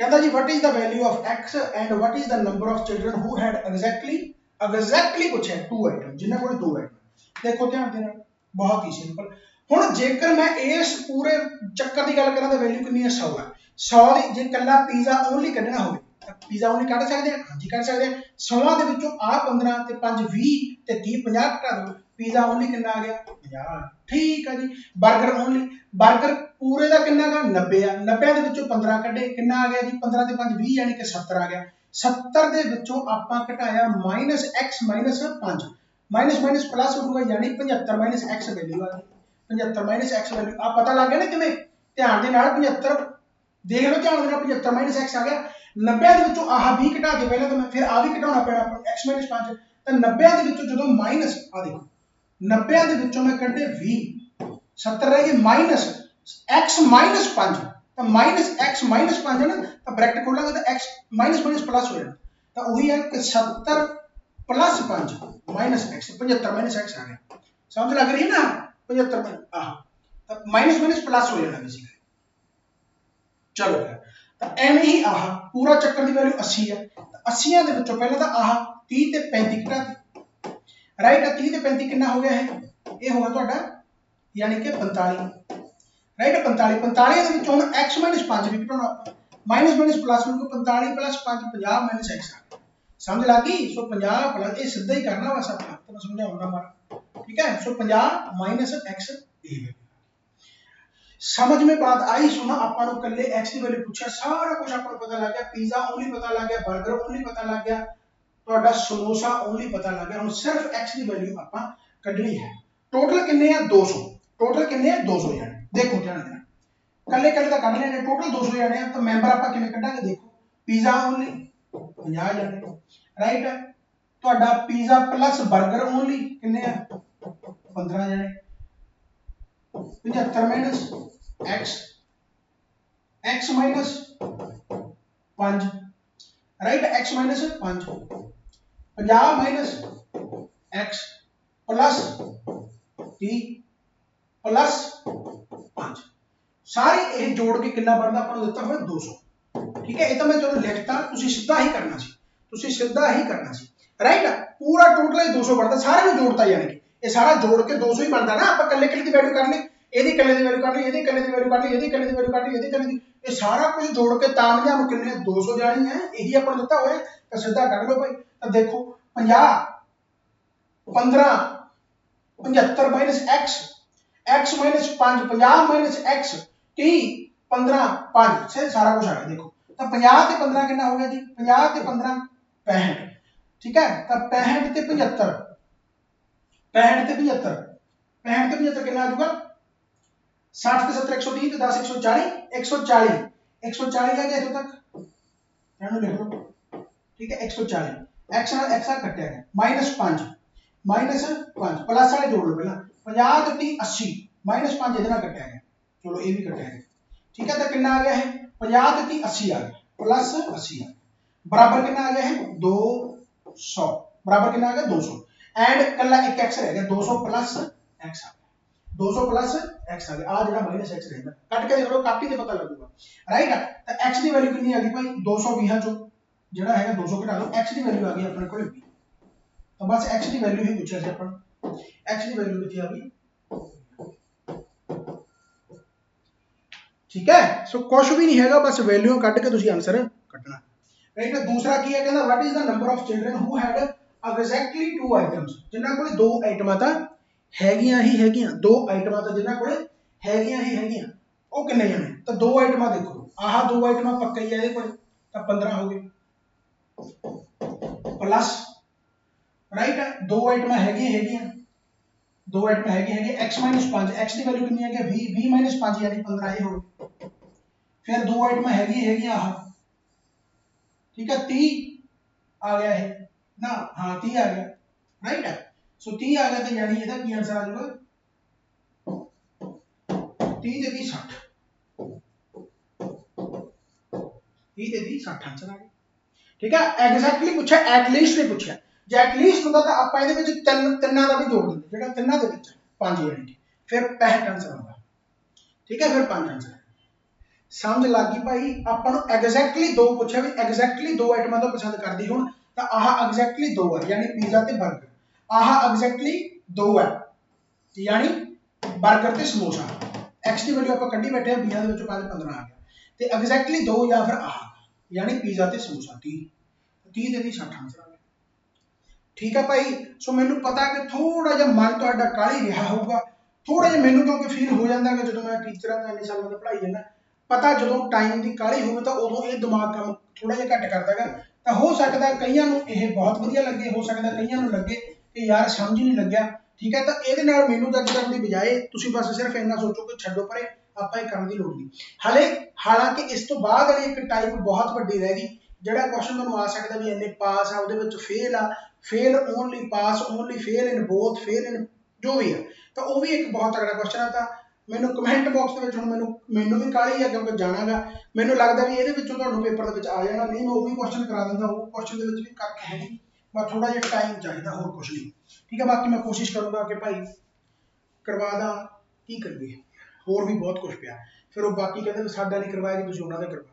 कहता जी what is the value of x and what is the number of children who had exactly कुछ है 2 आइटम, जिन्हां कोल 2 आइटम। देखो ध्यान देना, बहुत ही सिंपल। हुण जेकर मैं इस पूरे चक्कर की गल करा तो वैल्यू कितनी है 100 है। 100 दी जे कल्ला पिज़्ज़ा ओनली कढना होवे तां पिज़्ज़ा ओनली कढ सकदे हां, हां जी कढ सकदे हां। 100 दे विचों आ 15 ते 5 20 ते 30 50 घटा दो, पिज़्ज़ा ओनली कितना आ गया 50, ठीक है जी। बर्गर ओनली, बर्गर पूरे का कितना का 90 है, 90 ਦੇ ਵਿੱਚੋਂ 15 ਕੱਢੇ ਕਿੰਨਾ ਆ ਗਿਆ ਜੀ 15 ਤੇ 5 20 यानी कि 70 आ गया। 70 ਦੇ ਵਿੱਚੋਂ ਆਪਾਂ ਘਟਾਇਆ minus x minus 5, minus minus plus ਹੋ ਗਿਆ यानी 75 ਮਾਈਨਸ x ਵੈਲਿਊ ਆ ਗਈ। 75 ਮਾਈਨਸ x ਵੈਲਿਊ ਆ ਪਤਾ ਲੱਗ ਗਿਆ ਨਾ ਕਿਵੇਂ, ਧਿਆਨ ਦੇ ਨਾਲ 75 ਦੇਖ ਲਓ, ਧਿਆਨ ਦੇ ਨਾਲ 75 ਮਾਈਨਸ x ਆ ਗਿਆ। 90 ਦੇ ਵਿੱਚੋਂ ਆਹ 20 ਘਟਾ ਕੇ ਪਹਿਲਾਂ ਤਾਂ ਮੈਂ ਫਿਰ ਆ ਵੀ ਘਟਾਉਣਾ ਪੈਣਾ ਆਪਾਂ x ਮਾਈਨਸ 5, ਤਾਂ 90 ਦੇ ਵਿੱਚੋਂ ਜਦੋਂ ਮਾਈਨਸ ਆ ਦੇਖੋ 90 ਦੇ ਵਿੱਚੋਂ ਮੈਂ ਕੱਢੇ 20, 70 रह गए माइनस x माइनस 5, तो माइनस x माइनस 5 है ना, तो ब्रैकेट खोलांगे तो x माइनस माइनस प्लस हो जाना, तो वही है कि 70 plus 5 minus x, 75 minus x आ गया। समझ लग रही है ना 75 में, तो माइनस माइनस प्लस हो जाना बेसिकली। चलो तो एवं ही आह पूरा चक्कर की वैल्यू 80 है, तो 80 ਦੇ ਵਿੱਚੋਂ ਪਹਿਲਾਂ ਤਾਂ आह 30 ਤੇ 35 ਘਟਾਤੀ, राइट। 30 ਤੇ 35 कितना हो गया है, ये होगा ਤੁਹਾਡਾ यानी कि 45, राइट। 45 ਦੇ ਵਿੱਚੋਂ ਹੁਣ x माइनस 5 भी घटाना ਆਪਾਂ, माइनस माइनस प्लस में 45 प्लस 5 50 माइनस x आ गया। समझ लगी। सो 50 प्लस ये सीधा ही करना बस आपका, तो मैं समझाऊंगा हमारा, ठीक है। सो 50 माइनस x ये समझ में बात आई। सुना ਆਪਾਂ ਨੂੰ ਕੱਲੇ x ਦੀ ਵੈल्यू ਪੁੱਛਿਆ, ਸਾਰਾ ਕੁਝ ਆਪਾਂ ਨੂੰ ਪਤਾ ਲੱਗ ਗਿਆ। पिज़्ज़ा ओनली पता लग गया, 버ਗਰ ओनली पता लग गया, ਤੁਹਾਡਾ ਸਮੋਸਾ ओनली पता लग गया। ਹੁਣ सिर्फ x ਦੀ ਵੈल्यू ਆਪਾਂ ਕੱਢਣੀ है। टोटल कितने हैं 200, टोटल कितने हैं 200 जाने। देखो ध्यान देना, कल्ले कल्ले का कढ लेने, टोटल 200 जाने हैं, तो मेंबर आपा किवें कढांगे। देखो पिज़्ज़ा ओनली 50 जाने, राइट। ਤੁਹਾਡਾ पिज़्ज़ा प्लस 버ਗਰ ओनली कितने हैं 15 जाने, 75 minus x, x minus 5, right, x minus 5, 50 minus x plus 30, plus 5 सारी ਇਹ जोड़ के कितना बनता अपन दिता हुआ 200 ठीक है। ये तो मैं चलो लिखता तुसी सीधा ही करना सी तुसी सीधा ही करना सी राइट। पूरा टोटल 200 बनता सारे में जोड़ता यानी कि ये सारा जोड़ के 200 ही बनता ना। आप कल्ले कल्ले की वैल्यू कर ले ਇਹਦੀ ਕੱਲੇ ਦੀ ਵੈਲਿਊ ਕੱਢ ਲਈ ਇਹਦੀ ਕੱਲੇ ਦੀ ਵੈਲਿਊ ਕੱਢ ਲਈ ਇਹਦੀ ਕੱਲੇ ਦੀ ਵੈਲਿਊ ਕੱਢ ਲਈ ਇਹਦੀ ਕੱਲੇ ਦੀ ਇਹ ਸਾਰਾ ਕੁਝ ਜੋੜ ਕੇ ਤਾਂ ਜਾਂ ਕਿੰਨੇ 200 ਜਾਣੀ ਹੈ ਇਹੀ ਆਪਾਂ ਦਿੱਤਾ ਹੋਇਆ ਤਾਂ ਸਿੱਧਾ ਕੱਢ ਲਓ ਭਾਈ। ਤਾਂ ਦੇਖੋ 50 15 75 minus x x minus 5 50 minus x 30 15 5 से सारा कुछ आ गया। देखो तो 50 ਤੇ 15 ਕਿੰਨਾ ਹੋ ਗਿਆ ਜੀ 50 ਤੇ 15 65 ठीक है। तो 65 ਤੇ 75 65 ਤੇ 75 65 ਤੇ 75 कितना आ जाएगा 60 ਤੇ 70 130 ਤੇ 10 140 140 140 आ गया इथों तक ਇਹਨੂੰ ਲਿਖ ਲਓ ठीक है 140 x ਨਾਲ x ਕੱਟਿਆ ਗਿਆ -5 -5 प्लस वाले जोड़ लो पहला 50 ਤੇ 30 80 -5 ਇਹਦੇ ਨਾਲ ਕੱਟਿਆ ਗਿਆ चलो ये भी कटिया गया ठीक है। तो कितना आ गया है 50 ਤੇ 30 80 आ गया प्लस 80 आ गया बराबर कितना आ गया है 200 बराबर कितना आ गया 200 एंड कल्ला एक x रह गया 200 प्लस x आ गया 200 प्लस x आ गया आ जड़ा माइनस x रहेगा कट के देख लो कापी ते पता लगेगा राइट। तो x की वैल्यू कितनी आ गई भाई 220 चो जड़ा है 200 घटा लो x की वैल्यू आ गई अपने कोल 20 तो बस x की वैल्यू ही पूछा सी अपन x की वैल्यू कितनी आ गई ठीक है। सो कुछ भी नहीं हैगा बस वैल्यू कट के तुसी आंसर कटना राइट। दूसरा की है कहंदा what is the number of children who had exactly 2 items जिन्हां कोल दो आइटमां तां हैगियां ही हैगियां दो आइटमां तां जिन्हां कोल हैगियां ही हैगियां ओ किन्ने जने तां दो आइटमां देखो आह दो आइटमां पक्का ही है इहदे कोल तां 15 हो गए प्लस राइट दो आइटमां हैगियां दो आइटम है x माइनस 5 x की वैल्यू कितनी है 20 माइनस 5 यानी 15 ये हो फिर दो आइटम हैगी आह ठीक है 30 आ गया है ना हाँ 30 आ गया राइट है। सो 30 आ गया तो यानी ਇਹਦਾ ਕੀ आंसर आ जाएगा 30 ਦੇ 30 60 30 ਦੇ 30 60 आंसर आ गया ठीक है। एग्जैक्टली पूछा एटलीस्ट नहीं पूछा ਜੇ ਐਟਲੀਸਟ ਹੁੰਦਾ ਤਾਂ ਆਪਾਂ ਇਹਦੇ ਵਿੱਚ ਤਿੰਨਾਂ ਦਾ ਵੀ ਜੋੜ ਦਿੰਦੇ ਜਿਹੜਾ ਤਿੰਨਾਂ ਦੇ ਵਿੱਚ 5 ਯਾਨੀ ਕਿ ਫਿਰ 65 ਆਨਸਰ ਆਉਂਦਾ ਠੀਕ ਹੈ ਫਿਰ 5 ਆਨਸਰ ਸਮਝ ਲੱਗ ਗਈ ਭਾਈ। ਆਪਾਂ ਨੂੰ ਐਗਜ਼ੈਕਟਲੀ ਦੋ ਪੁੱਛਿਆ ਵੀ ਐਗਜ਼ੈਕਟਲੀ ਦੋ ਆਈਟਮਾਂ ਤੋਂ ਪਸੰਦ ਕਰਦੀ ਹੁਣ ਤਾਂ ਆਹ ਐਗਜ਼ੈਕਟਲੀ ਦੋ ਹੈ ਯਾਨੀ ਪੀਜ਼ਾ ਤੇ 버ਗਰ ਆਹ ਐਗਜ਼ੈਕਟਲੀ ਦੋ ਹੈ ਯਾਨੀ 버ਗਰ ਤੇ ਸਮੋਸਾ x ਦੀ ਵੈਲਿਊ ਆਪਾਂ ਕੱਢੀ ਬੈਠੇ ਆ 20 ਦੇ ਵਿੱਚੋਂ 5 15 ਆ ਗਿਆ ਤੇ ਐਗਜ਼ੈਕਟਲੀ ਦੋ ਜਾਂ ਫਿਰ ਆਹ ਯਾਨੀ ਪੀਜ਼ਾ ਤੇ ਸਮੋਸਾ 30 ਦੇ 60 ਆਨਸਰ ठीक है भाई। सो मैनू पता कि थोड़ा जिहा मन तुहाडा काली रहा होगा थोड़ा जिहा मैनू क्योंकि फील हो जाता है जो मैं टीचर हाँ इन्ने सालों तक पढ़ाई जाना पता जो टाइम की काली हो तो उदों ये दिमाग काम थोड़ा जिहा घट करता है तो हो सकता कईयां नूं ये बहुत वधिया लगे हो सकता कईयां नूं लगे कि यार समझ नहीं लग्या ठीक है। तो ये मैनू जज करने की बजाय तुसीं बस सिर्फ इन्ना सोचो कि छड्डो परे आपां ये करने की लोड़ नहीं हाले हालांकि इस तो बाद वाली एक टाइप बहुत वड्डी रह गई जिहड़ा क्वेश्चन तुहानूं आ सकदा भी इन्ने पास आ उहदे विच फेल आ fail only pass only fail in both fail in जो भी है तो वो भी एक बहुत तगड़ा क्वेश्चन है। तो मैनू कमेंट बॉक्स के हुण मैनू भी काली है क्योंकि जानागा मैनू लगता भी ये पेपर आ जाना नहीं मैं वो भी क्वेश्चन करा दिंदा वो क्वेश्चन भी करके है नहीं मैं थोड़ा जिहा टाइम चाहिए होर कुछ नहीं ठीक है। बाकी मैं कोशिश करूँगा कि भाई करवा दा की करिए होर भी बहुत कुछ पिया फिर वो बाकी कहते साडा नहीं करवाया कि तुसीं उन्हां दा करवा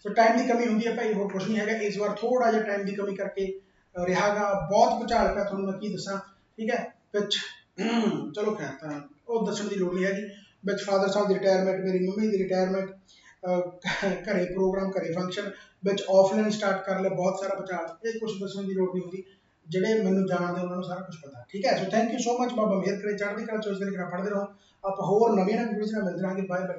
तो टाइम की कमी होंगी है भाई होर कुछ नहीं है इस बार थोड़ा जिहा टाइम की कमी करके रहा बहुत भुचाल पिया तुहानूं मैं की दसां ठीक है विच चलो खैर तो वो दस्सण की लोड़ नहीं हैगी विच फादर साहब की रिटायरमेंट मेरी मम्मी की रिटायरमेंट घरे प्रोग्राम घरे फंक्शन विच ऑफलाइन स्टार्ट कर लिया बहुत सारा भुचाल ये कुछ दस्सण की लोड़ नहीं होंगी ਜਿਹੜੇ ਮੈਨੂੰ ਜਾਣਦੇ ਉਹਨਾਂ ਨੂੰ ਸਾਰਾ ਕੁਝ ਪਤਾ ਠੀਕ ਹੈ। So thank you so much ਬਾਬਾ ਮਿਹਰ ਕਰੇ ਚੜ੍ਹਦੀ ਕਲਾ ਚੋਂ ਇਸ ਤਰੀਕੇ ਨਾਲ ਪੜ੍ਹਦੇ ਰਹੋ ਆਪਾਂ ਹੋਰ ਨਵੀਆਂ ਵੀਡੀਓਜ਼ ਨਾਲ ਮਿਲਦੇ ਰਹਾਂਗੇ ਬਾਏ ਬਾਏ।